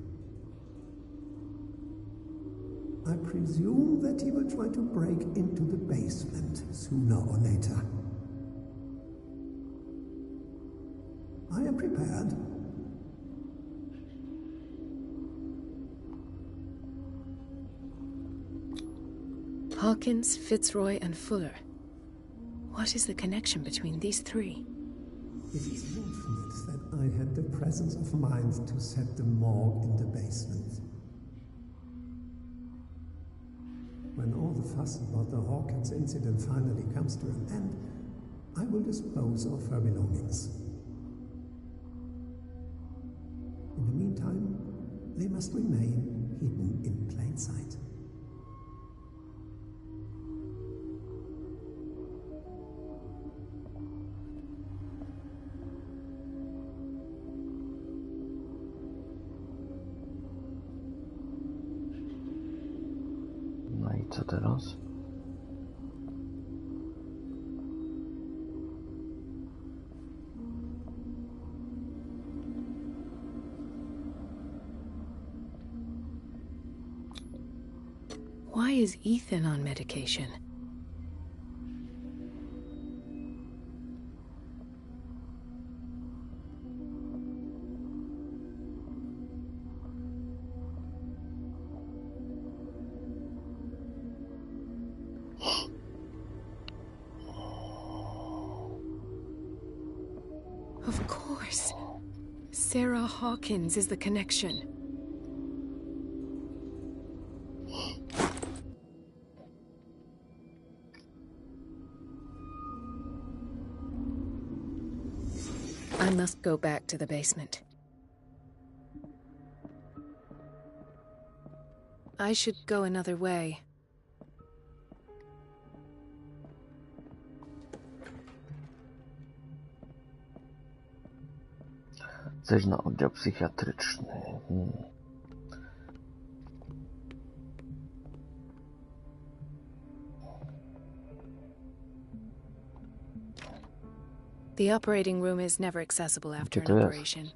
I presume that he will try to break into the basement sooner or later. I am prepared. Hawkins, Fitzroy, and Fuller. What is the connection between these three? It is fortunate that I had the presence of mind to set the morgue in the basement. When all the fuss about the Hawkins incident finally comes to an end, I will dispose of her belongings. In the meantime, they must remain hidden in plain sight. co teraz? Why is Ethan on medication? Of course. Sarah Hawkins is the connection. I must go back to the basement. I should go another way. Coś na oddział psychiatryczny. The operating room is never accessible after an operation.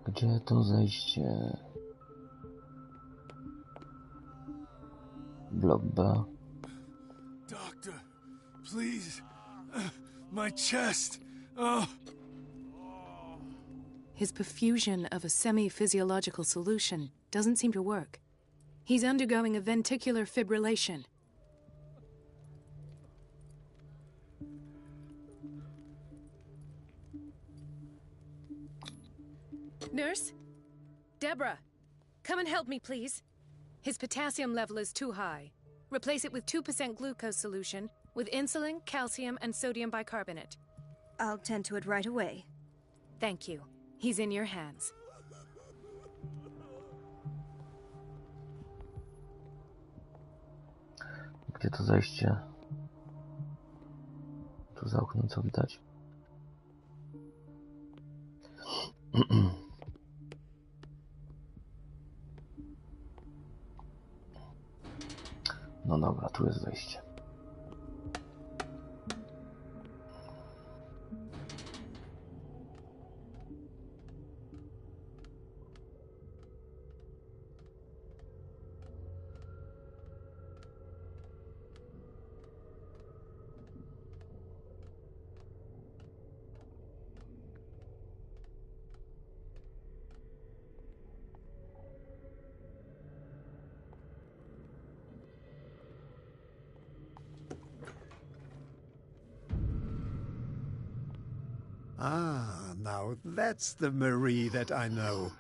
Gdzie to zejście? Blok B. Doctor, please. My chest. Oh. His perfusion of a semi-physiological solution doesn't seem to work. He's undergoing a ventricular fibrillation. Nurse? Deborah, come and help me, please. His potassium level is too high. Replace it with 2% glucose solution with insulin, calcium, and sodium bicarbonate. I'll tend to it right away. Thank you. He's in your hands. Gdzie to zejście? Tu za oknem co widać? No dobra, tu jest wejście. Ah, now that's the Marie that I know.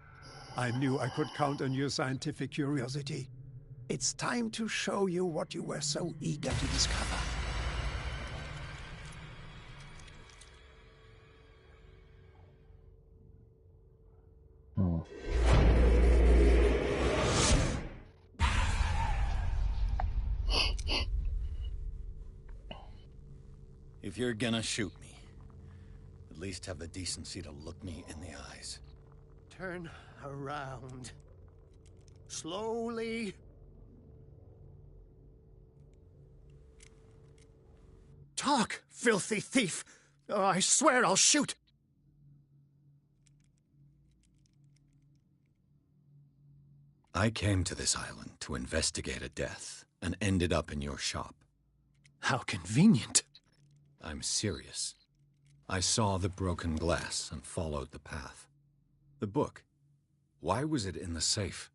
I knew I could count on your scientific curiosity. It's time to show you what you were so eager to discover. If you're gonna shoot me, at least have the decency to look me in the eyes. Turn around. Slowly. Talk, filthy thief! Oh, I swear I'll shoot! I came to this island to investigate a death, and ended up in your shop. How convenient. I'm serious. I saw the broken glass and followed the path. The book. Why was it in the safe?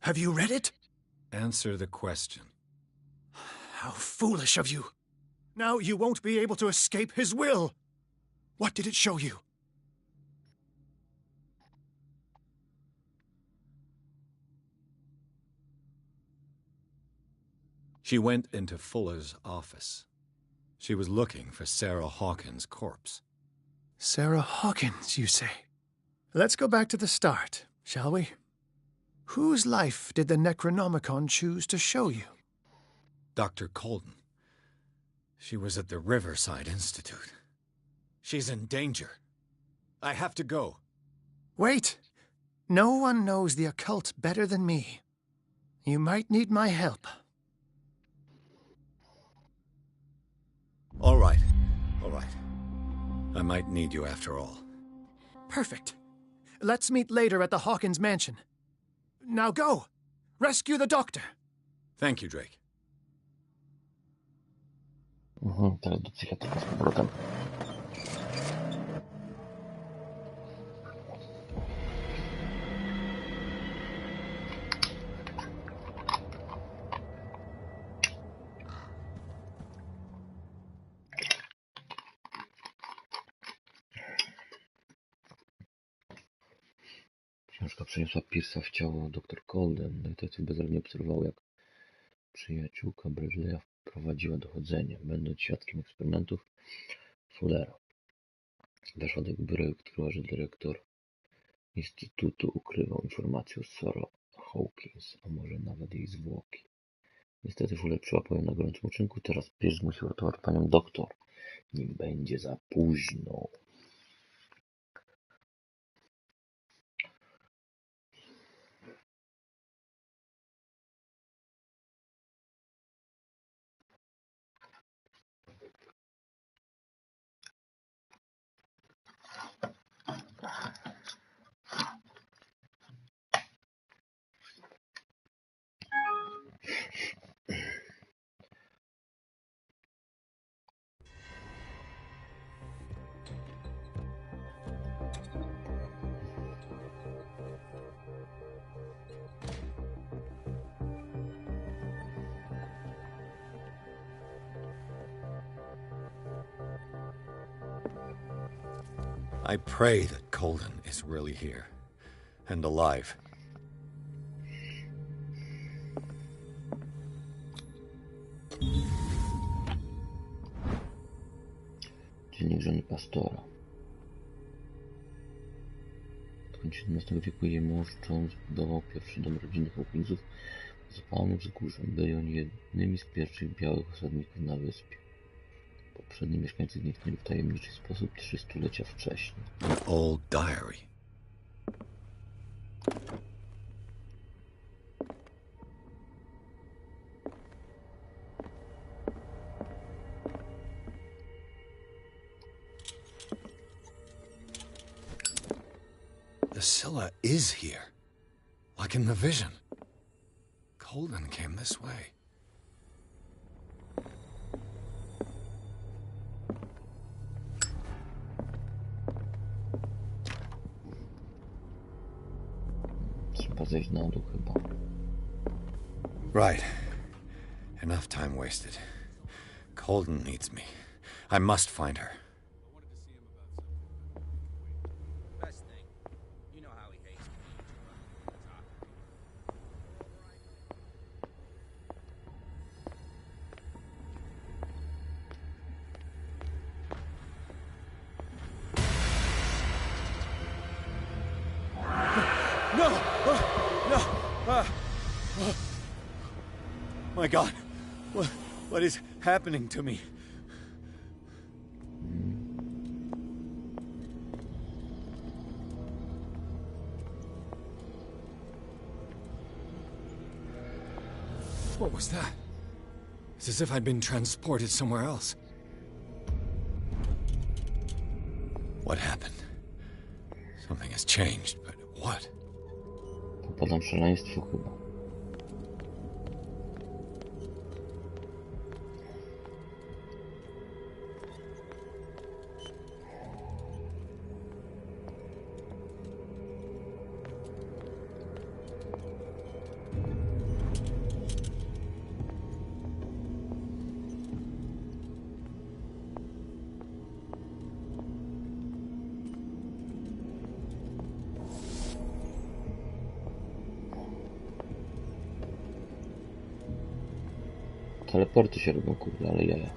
Have you read it? Answer the question. How foolish of you. Now you won't be able to escape his will. What did it show you? She went into Fuller's office. She was looking for Sarah Hawkins' corpse. Sarah Hawkins, you say? Let's go back to the start, shall we? Whose life did the Necronomicon choose to show you? Dr. Colden. She was at the Riverside Institute. She's in danger. I have to go. Wait! No one knows the occult better than me. You might need my help. All right. All right. I might need you after all. Perfect. Let's meet later at the Hawkins mansion. Now go! Rescue the doctor! Thank you, Drake. Teraz do psychiatryka z powrotem. Książka przeniosła Pierce'a w ciało dr Colden. Detektyw bezradnie obserwował, jak przyjaciółka Bradley'a prowadziła dochodzenie. Będąc świadkiem eksperymentów Fullera, weszła do jego biura i odkryła, że dyrektor Instytutu ukrywał informacje o Sarah Hawkins, a może nawet jej zwłoki. Niestety Fuller przyłapał ją na gorącym uczynku. Teraz Pierce musi uratować panią doktor, nim będzie za późno. I pray that Colden is really here. And alive. Dziennik żony pastora. W końcu XVII wieku jej mąż John zbudował pierwszy dom rodziny Hawkinsów w zapalonym wzgórzem. Byli oni jednymi z pierwszych białych osadników na wyspie. Poprzedni mieszkańcy zniknęli w tajemniczy sposób 3 stulecia wcześniej. An old diary. The Scylla is here. Like in the vision. Colden came this way. Trzeba zejść na dół chyba. Right. Enough time wasted. Colden needs me. I must find her. My God, what is happening to me? What was that? It's as if I'd been transported somewhere else. What happened? Something has changed, but what? Popadam w szaleństwo chyba. Teleporty się robią, kurde, ale jaja.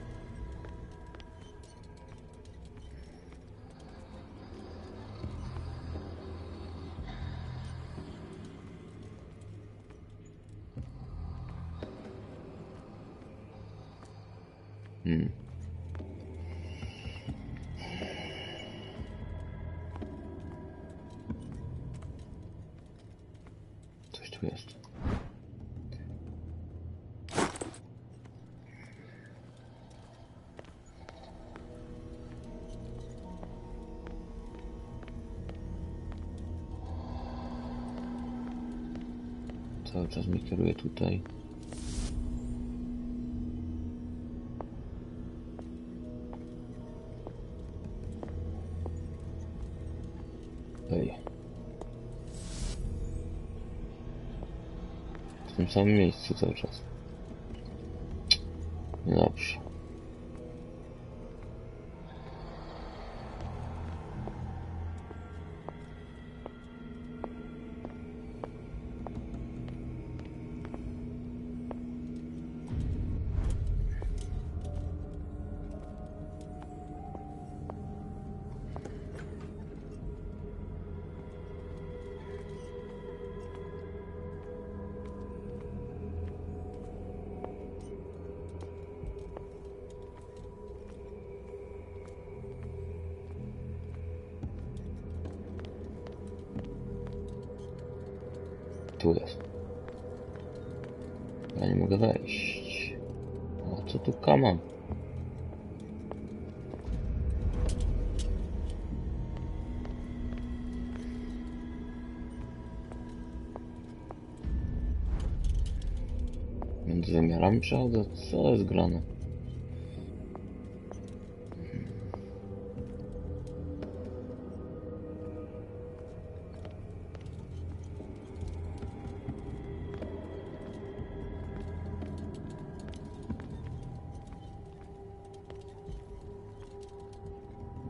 cały czas mnie kieruje tutaj. Ej. W tym samym miejscu cały czas. Dobrze. Tu jest. Ja nie mogę wejść. A co tu kamam? Między wymiarami przechodzę? Co jest grane?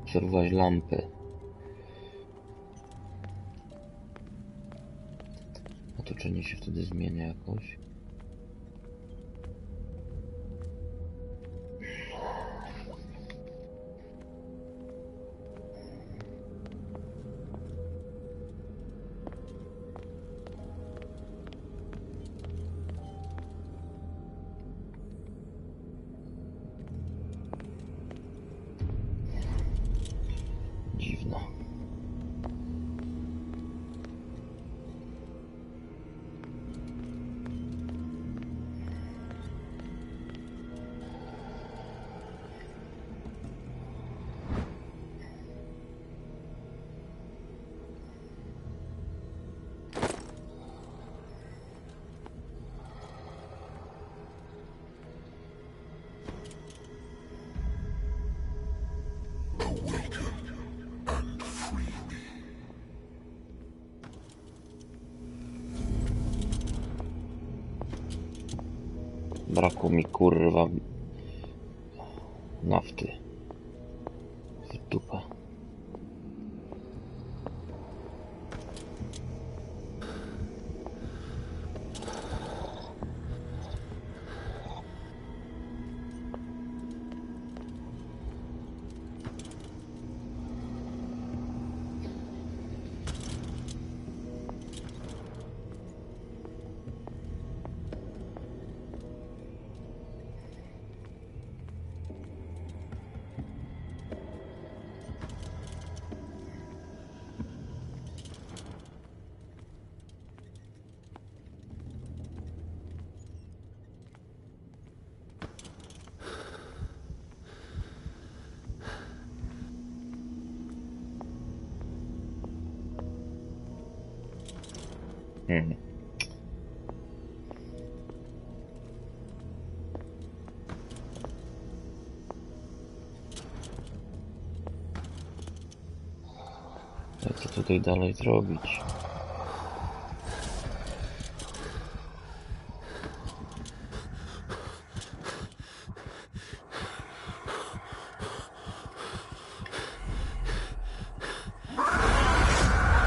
Obserwować lampy. Otoczenie się wtedy zmienia jakoś. Dziwne. Brakło mi kurwa nafty w dupę. Co tutaj dalej zrobić?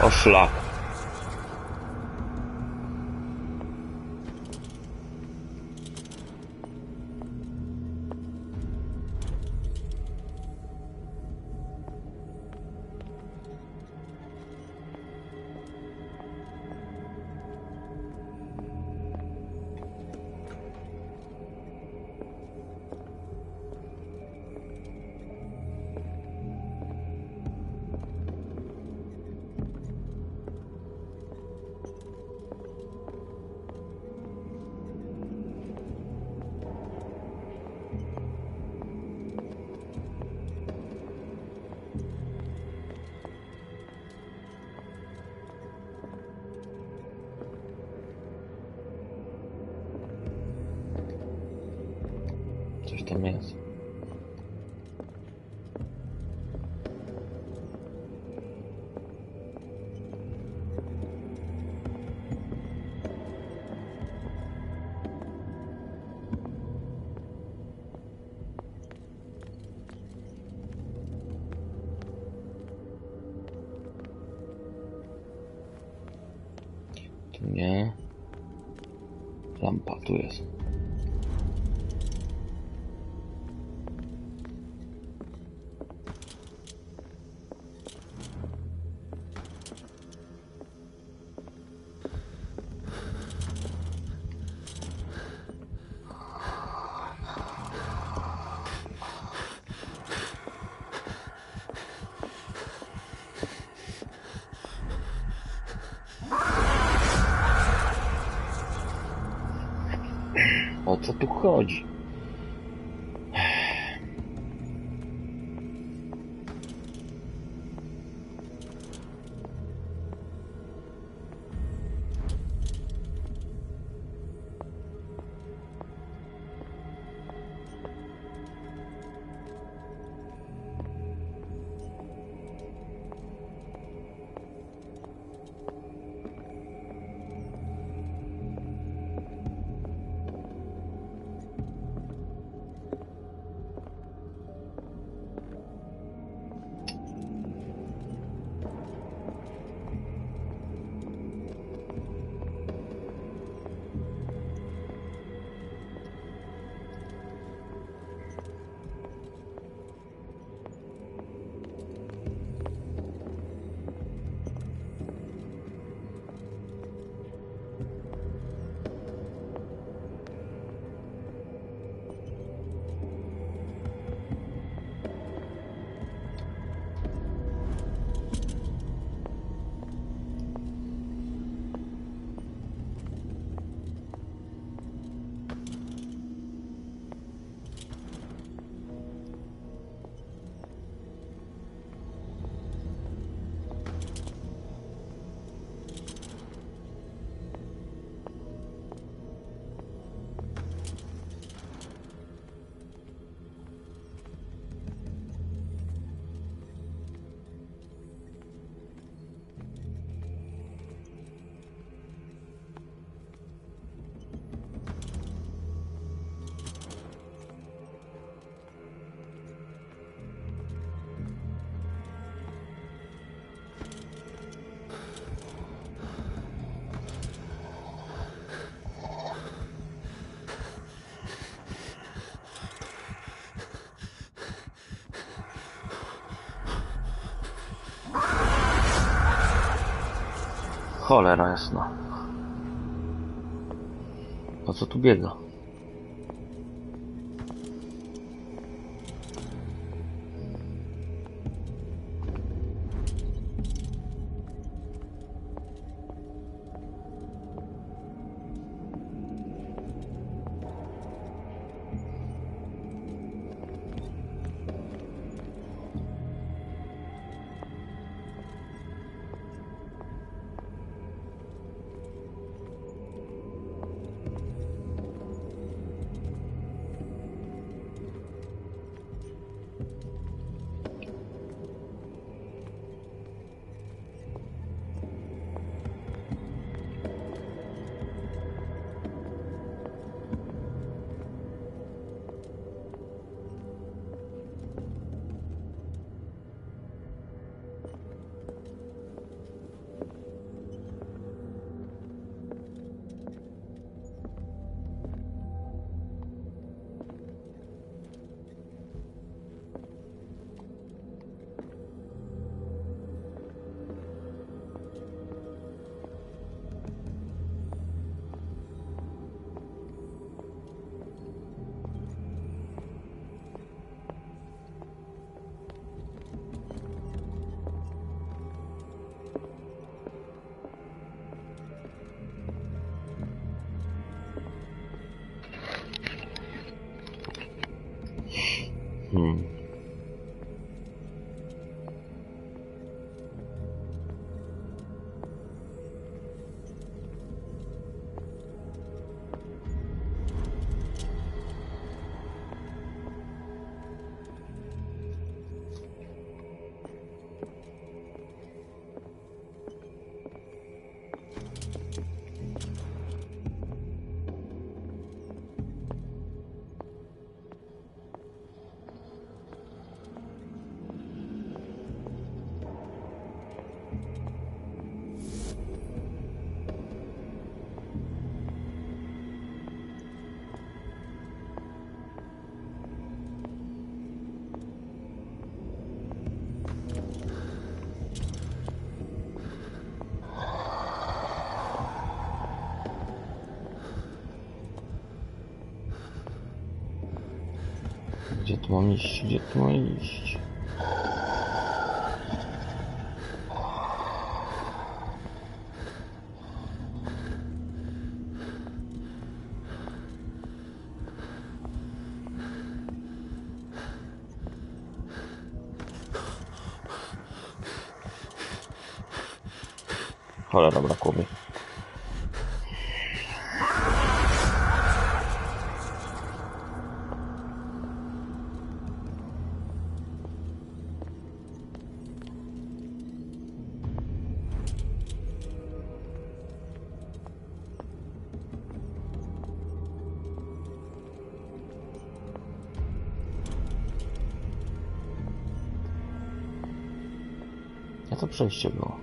O szlak. tam jest. Tu nie. Lampa tu jest. O co tu chodzi? Cholera jasna. Po co tu biega? Gdzie tu mam iść? Gdzie tu mam iść? Cholera, brakło mi. Ja to przejście było.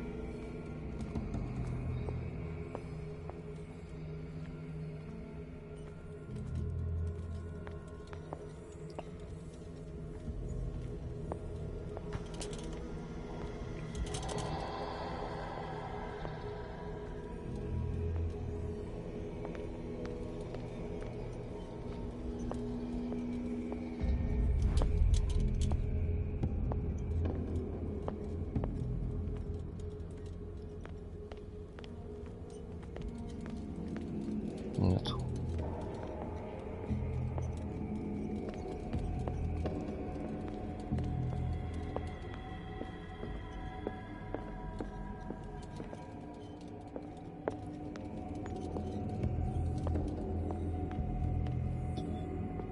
Nie tu.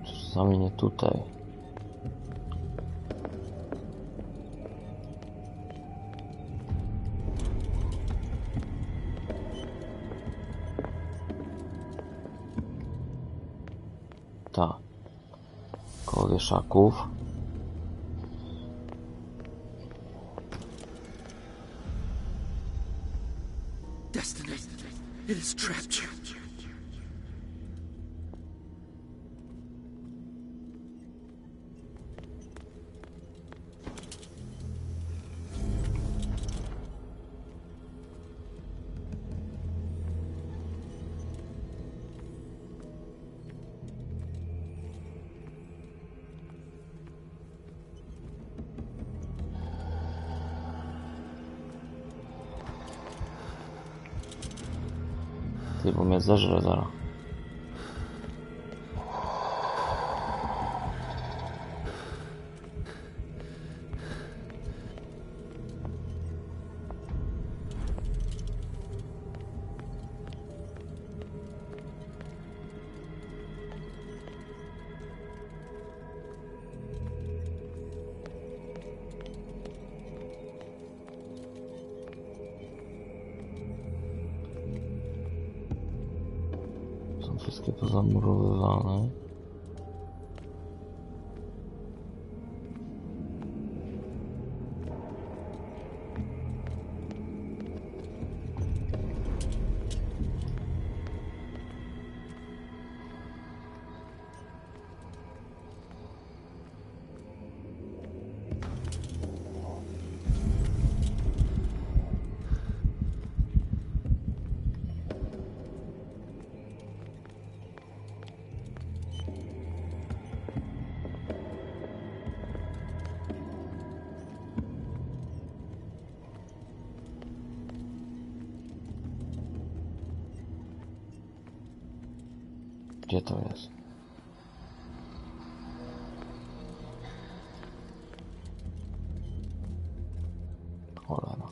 Czasami nie tutaj. Ta. Koło wieszaków. Destiny. It has trapped you. Ty, bo mnie zeżre zaraz. Są wszystkie pozamurowywane. Gdzie to jest? Cholera.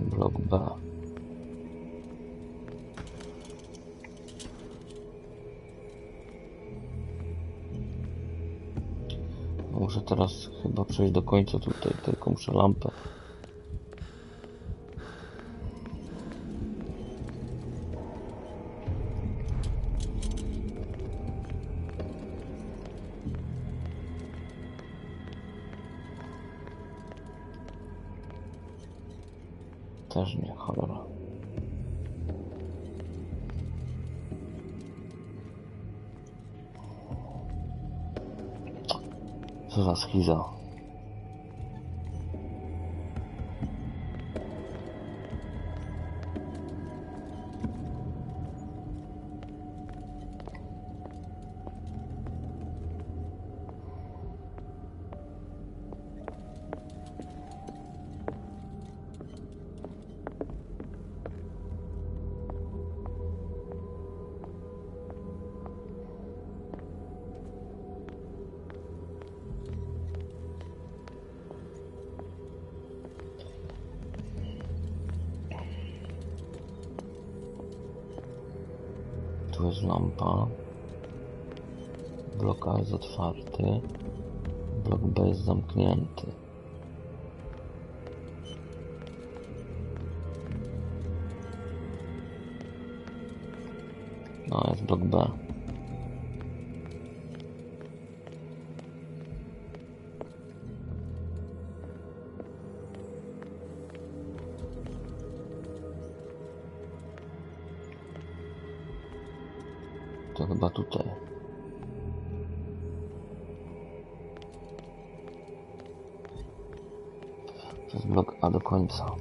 Blok B. Muszę teraz chyba przejść do końca tutaj, tylko muszę lampę. Też nie, cholera. Co za schiza. Tu jest lampa. Blok A jest otwarty. Blok B jest zamknięty. No, jest blok B. To chyba tutaj. Przez blok A do końca.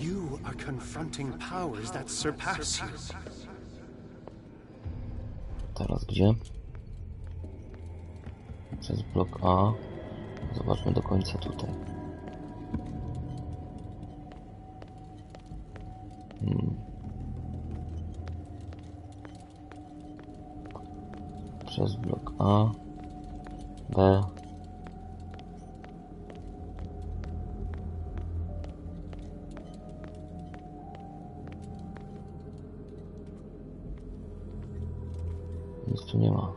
You are confronting powers that surpass you. Teraz gdzie? Przez blok A. Zobaczmy do końca tutaj. Przez blok A. B. Nic tu nie ma.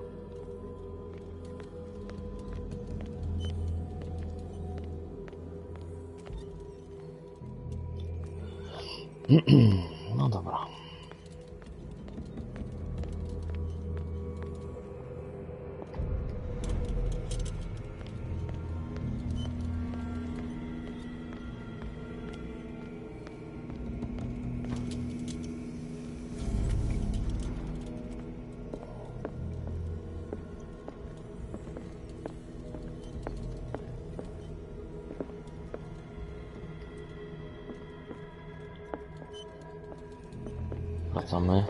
No dobra. Wracamy.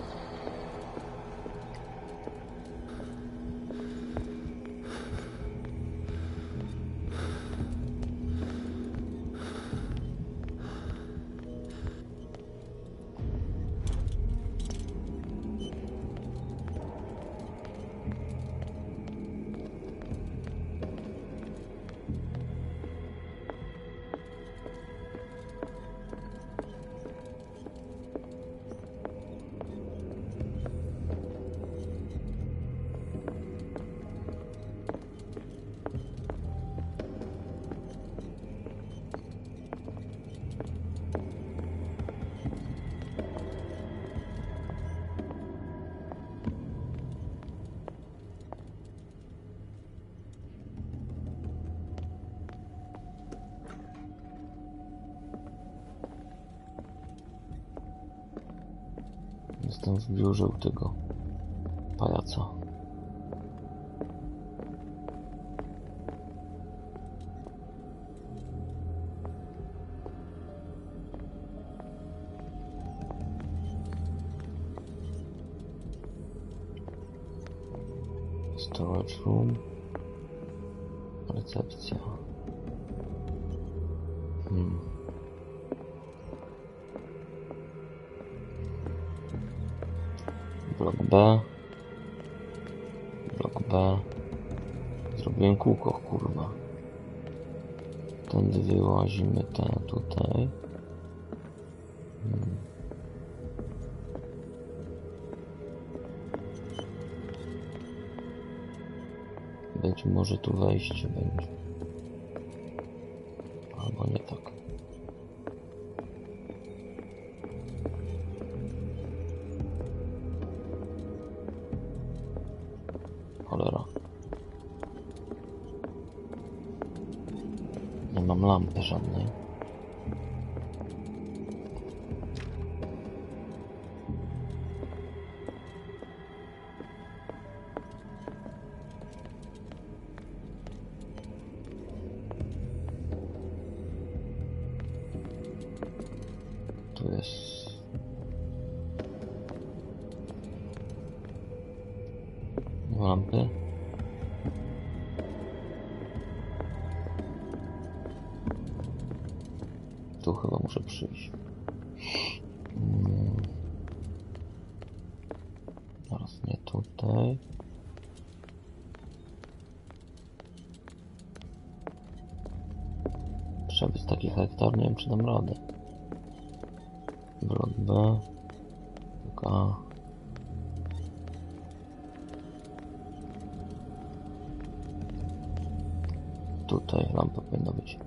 Jestem w biurze u tego pajaca. Storage room. Recepcja. Blok B. Blok B. Zrobiłem kółko, kurwa. Tędy wyłazimy tutaj. Być może tu wejście będzie. Albo nie tak. Cholera. Nie mam lampy żadnej. Tu jest... Nie ma lampy. Tu chyba muszę przyjść. Teraz nie tutaj. Przebyć taki hektar, nie wiem czy dam radę. Blok B. Blok A. Tutaj lampa powinna być.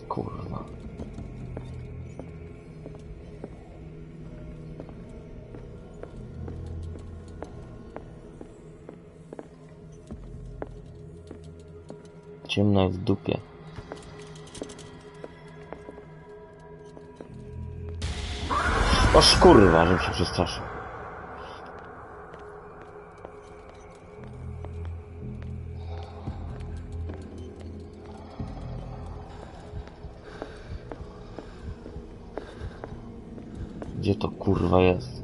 Kurwa. Ciemno jak w dupie. Oż kurwa, żebym się przestraszył. Gdzie to kurwa jest?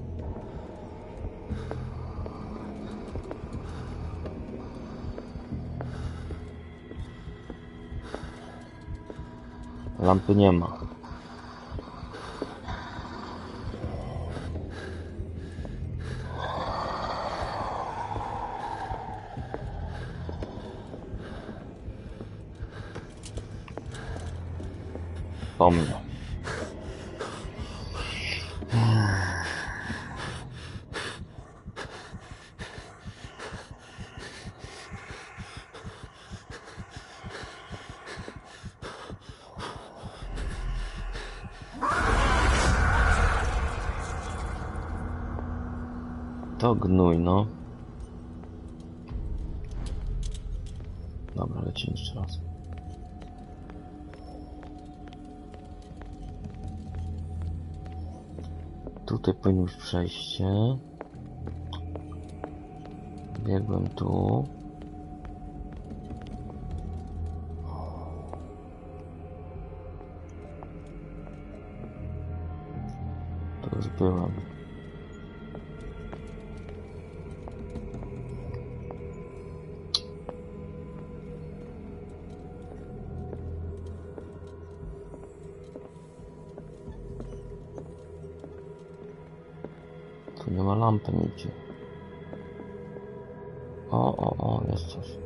Lampy nie ma. Po mnie. To gnój, no. Dobra, lecimy jeszcze raz. Tutaj powinno być przejście. Biegłem tu. To już byłem. Tu nie ma lampy nigdzie. O, jest coś.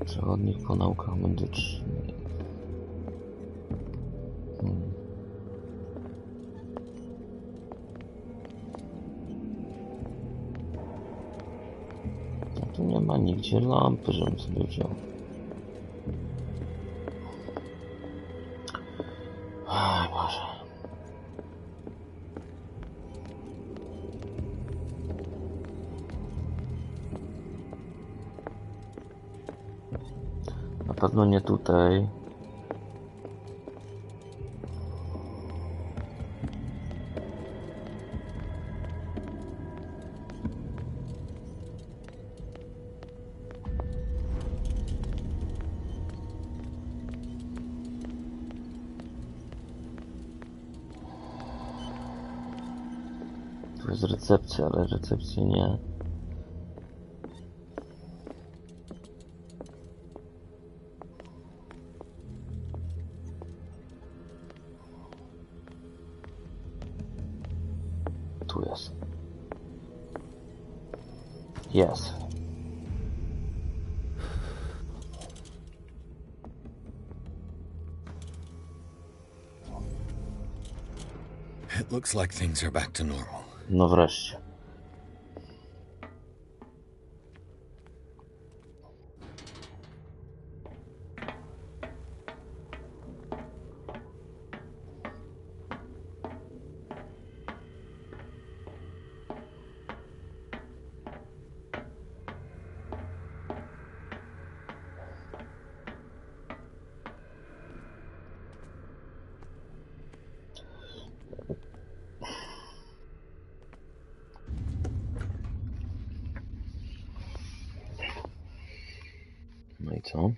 Przewodnik po naukach medycznych. No tu nie ma nigdzie lampy, żebym sobie wziął. Aj Boże. Na pewno nie tutaj. Tu jest recepcja, ale recepcji nie. Tu jest. Jest. It looks like things are back to normal. No wreszcie. No i co?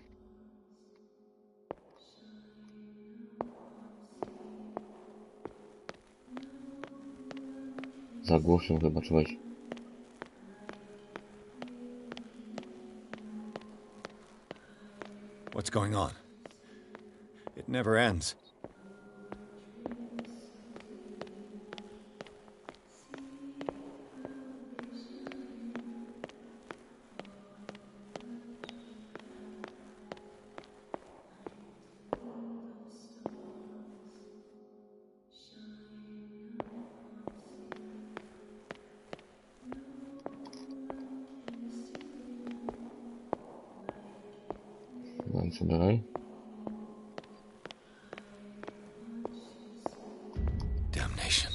Za głośno chyba czułeś. What's going on? It never ends. No i co dalej? Damnation.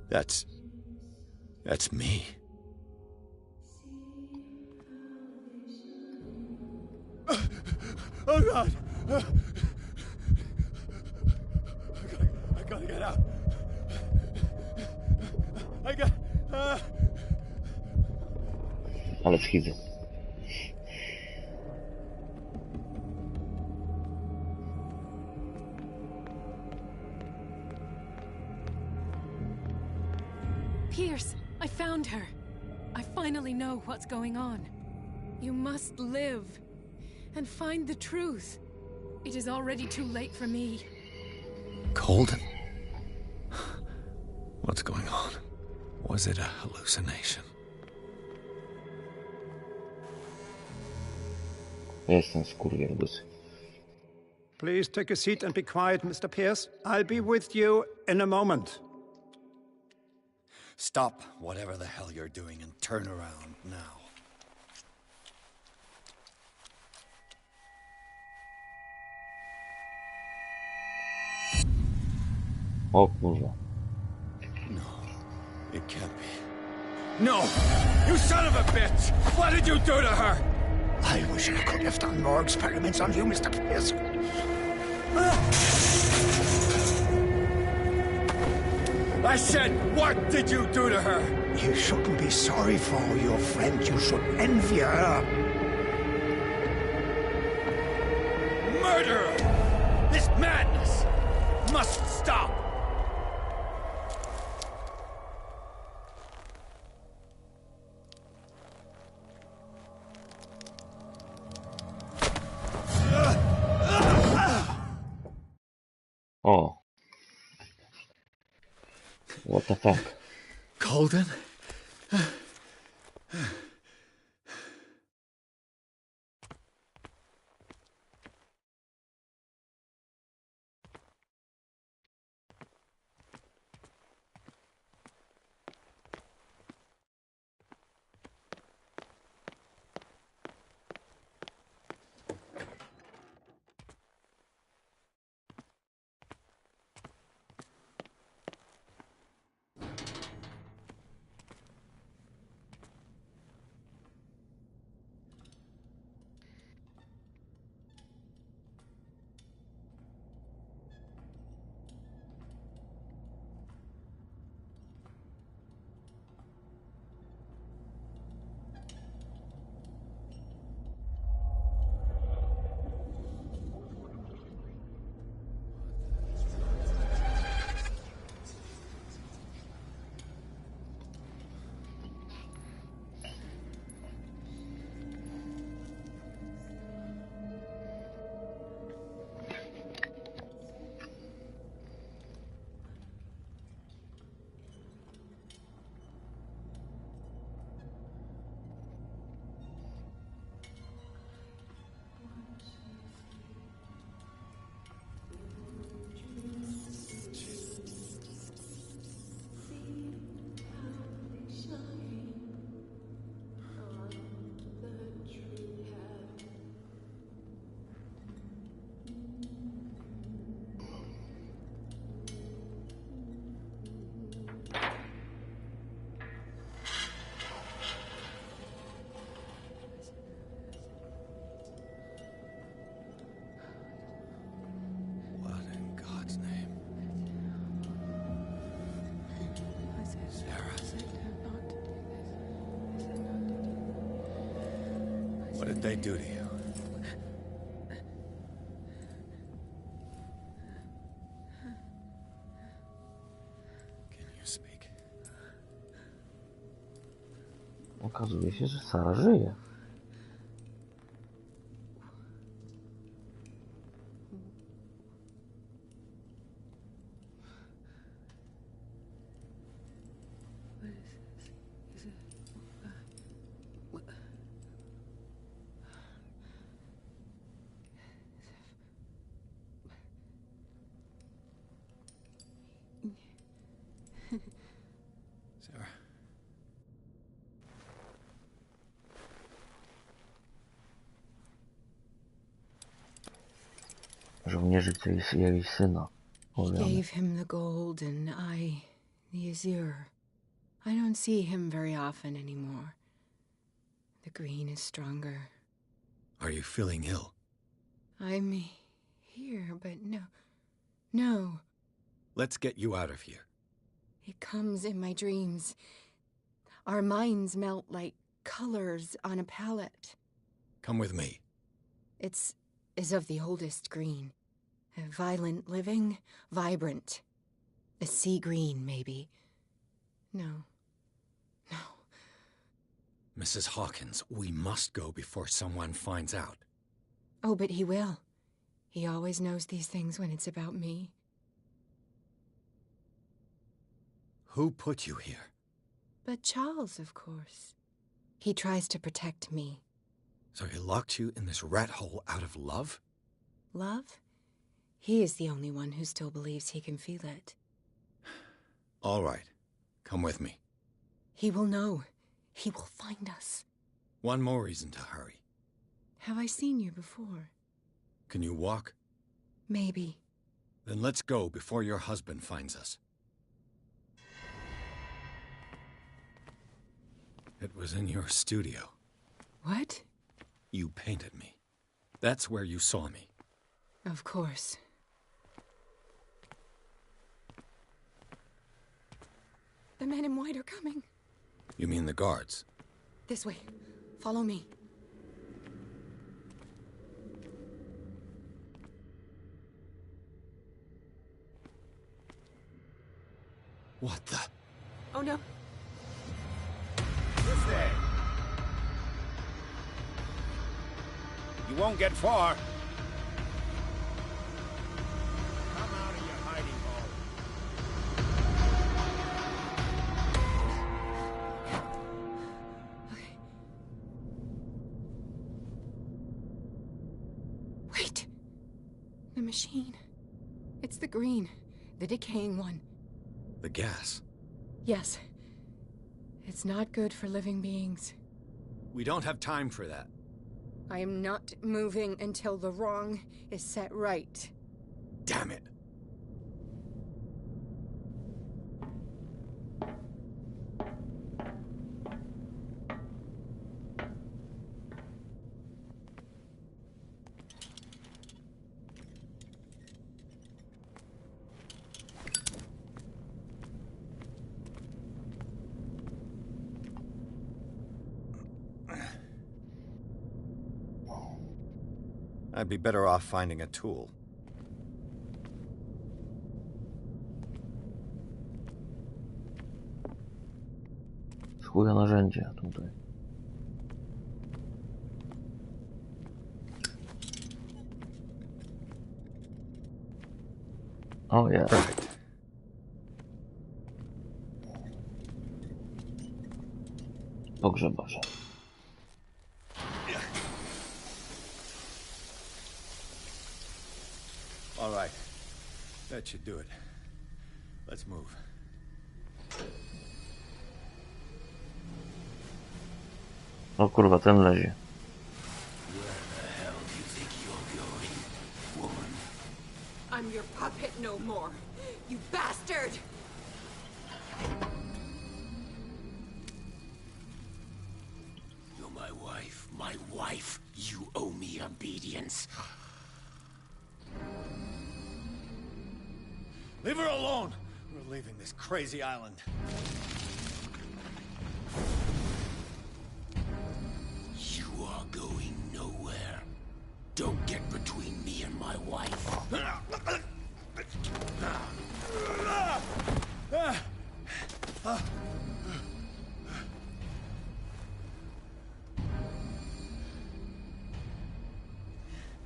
That's me. Oh God! I gotta get out. I got. Ale schizy. Pierce, I found her. I finally know what's going on. You must live and find the truth. It is already too late for me. Colden? What's going on? Was it a hallucination? Jestem skurwielbus. Please take a seat and be quiet, Mr. Pierce. I'll be with you in a moment. Stop whatever the hell you're doing and turn around now. O kurwa. No, it can't be. No! You son of a bitch! What did you do to her? I wish I could have done more experiments on you, Mr. Pierce. I said, what did you do to her? You shouldn't be sorry for your friend. You should envy her. Murderer! This madness must stop! O. What the fuck? Colden? did they do to you? Can you speak? Okazuje się, że Sara żyje. Sarah. Żołnierzyca jej syna. Gave him the gold and I the azure. I don't see him very often anymore. The green is stronger. Are you feeling ill? I'm here, but no. Let's get you out of here. It comes in my dreams. Our minds melt like colors on a palette. Come with me. It's of the oldest green. A violent living, vibrant. A sea green, maybe. No. Mrs. Hawkins, we must go before someone finds out. Oh, but he will. He always knows these things when it's about me. Who put you here? But Charles, of course. He tries to protect me. So he locked you in this rat hole out of love? Love? He is the only one who still believes he can feel it. All right. Come with me. He will know. He will find us. One more reason to hurry. Have I seen you before? Can you walk? Maybe. Then let's go before your husband finds us. It was in your studio. What? You painted me. That's where you saw me. Of course. The men in white are coming. You mean the guards? This way. Follow me. What the? Oh no. Who's there? You won't get far. Come out of your hiding hole. Okay. Wait. The machine. It's the green. The decaying one. The gas. Yes. It's not good for living beings. We don't have time for that. I am not moving until the wrong is set right. Damn it. I'd be better off finding a tool. Chuja narzędzia tutaj. Oh yeah. Perfect. Pogrzebasz. All right. That should do it. Let's move. O kurwa, ten lezie. I'm your puppet no more, you bastard! You're my wife. My wife. You owe me obedience. Leave her alone! We're leaving this crazy island. You are going my wife.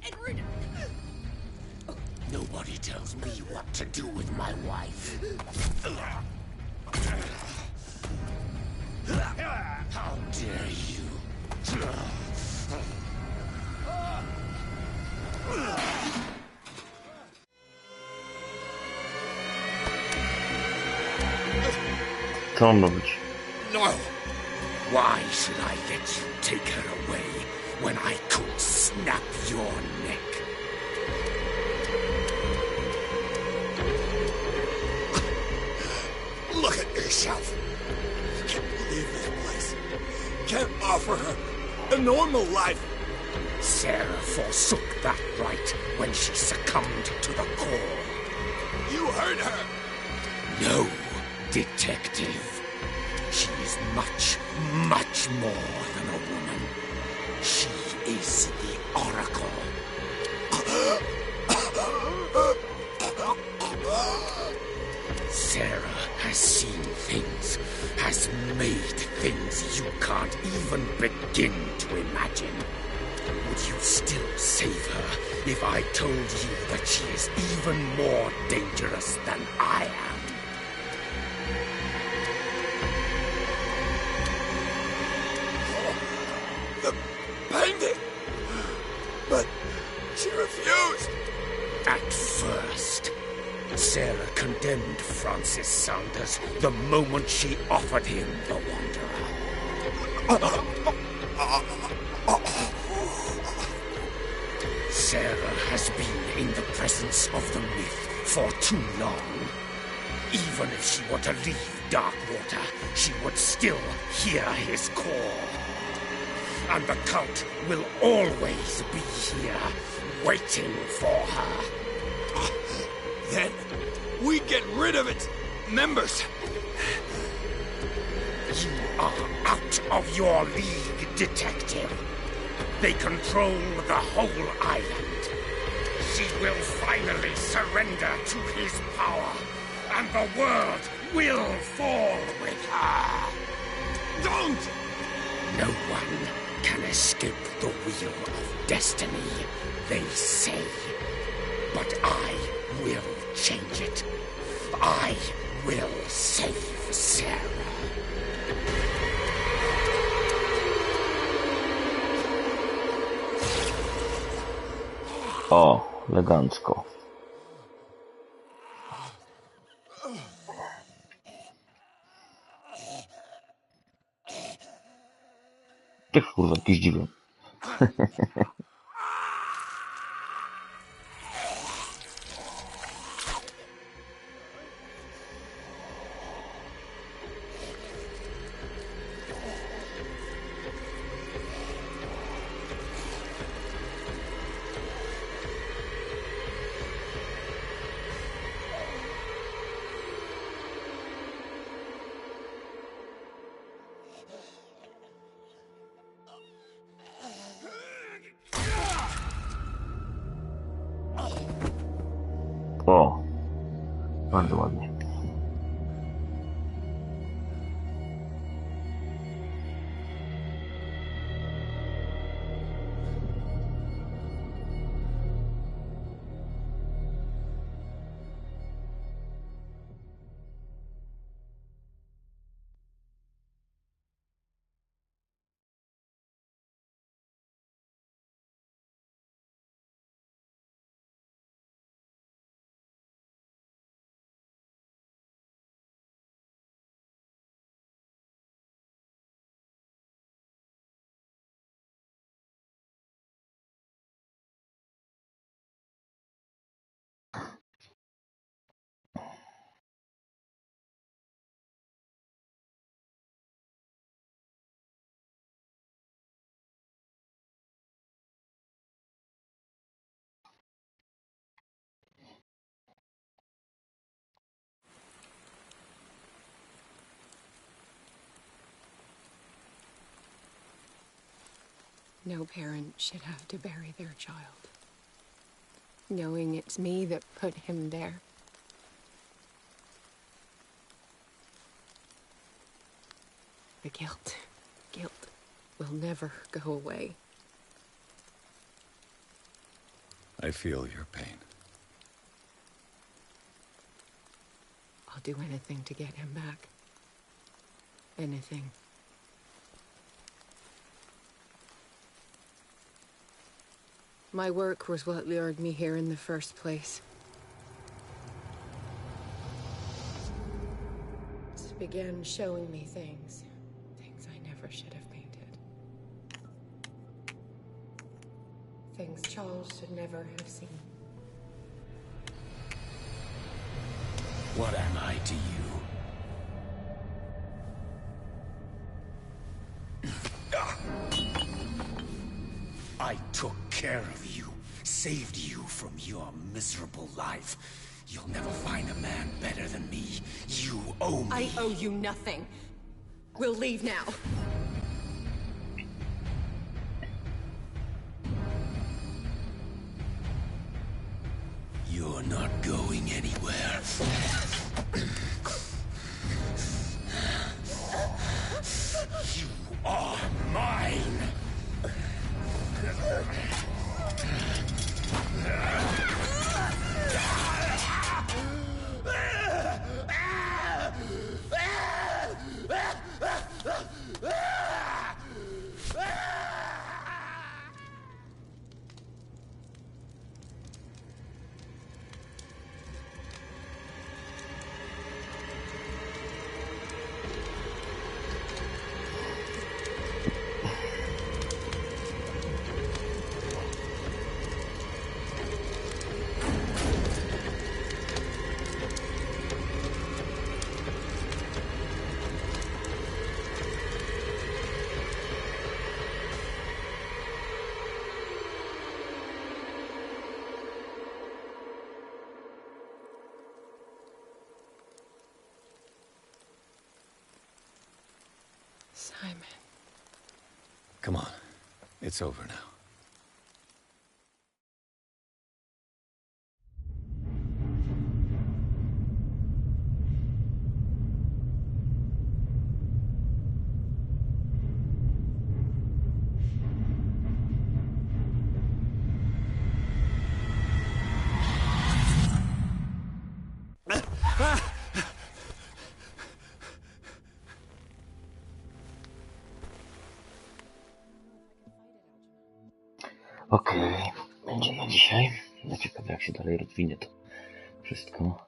Edward! Nobody tells me what to do with my wife. How dare you? Co on robić? No! Why should I let you take her away when I could snap your neck? Look at yourself! You can't leave this place. Can't offer her a normal life. Sarah forsook that right when she succumbed to the call. You hurt her! No, detective. She is much, much more than a woman. She is the Oracle. Sarah has seen things, has made things you can't even begin to imagine. Would you still save her if I told you that she is even more dangerous than I am? The bandit! But she refused! At first, Sarah condemned Francis Saunders the moment she offered him the Wanderer. Sarah has been in the presence of the myth for too long. Even if she were to leave Darkwater, she would still hear his call. And the cult will always be here, waiting for her. Then we get rid of its members. You are out of your league, detective. They control the whole island. She will finally surrender to his power, and the world will fall with her. Don't! No one can escape the wheel of destiny, they say. But I will change it. I will save Sarah. O, elegancko. Ty kurwa, jakiś dziwny. O, bardzo ładnie. No parent should have to bury their child. knowing it's me that put him there. The guilt will never go away. I feel your pain. I'll do anything to get him back. Anything. My work was what lured me here in the first place. It began showing me things I never should have painted. Things Charles should never have seen. What am I to you? I took care of you, saved you from your miserable life. You'll never find a man better than me. You owe me. I owe you nothing. We'll leave now. You're not going anywhere. You are mine! Simon. Come on. It's over now. Okej, będzie na dzisiaj. Ciekawe jak się dalej rozwinie to wszystko.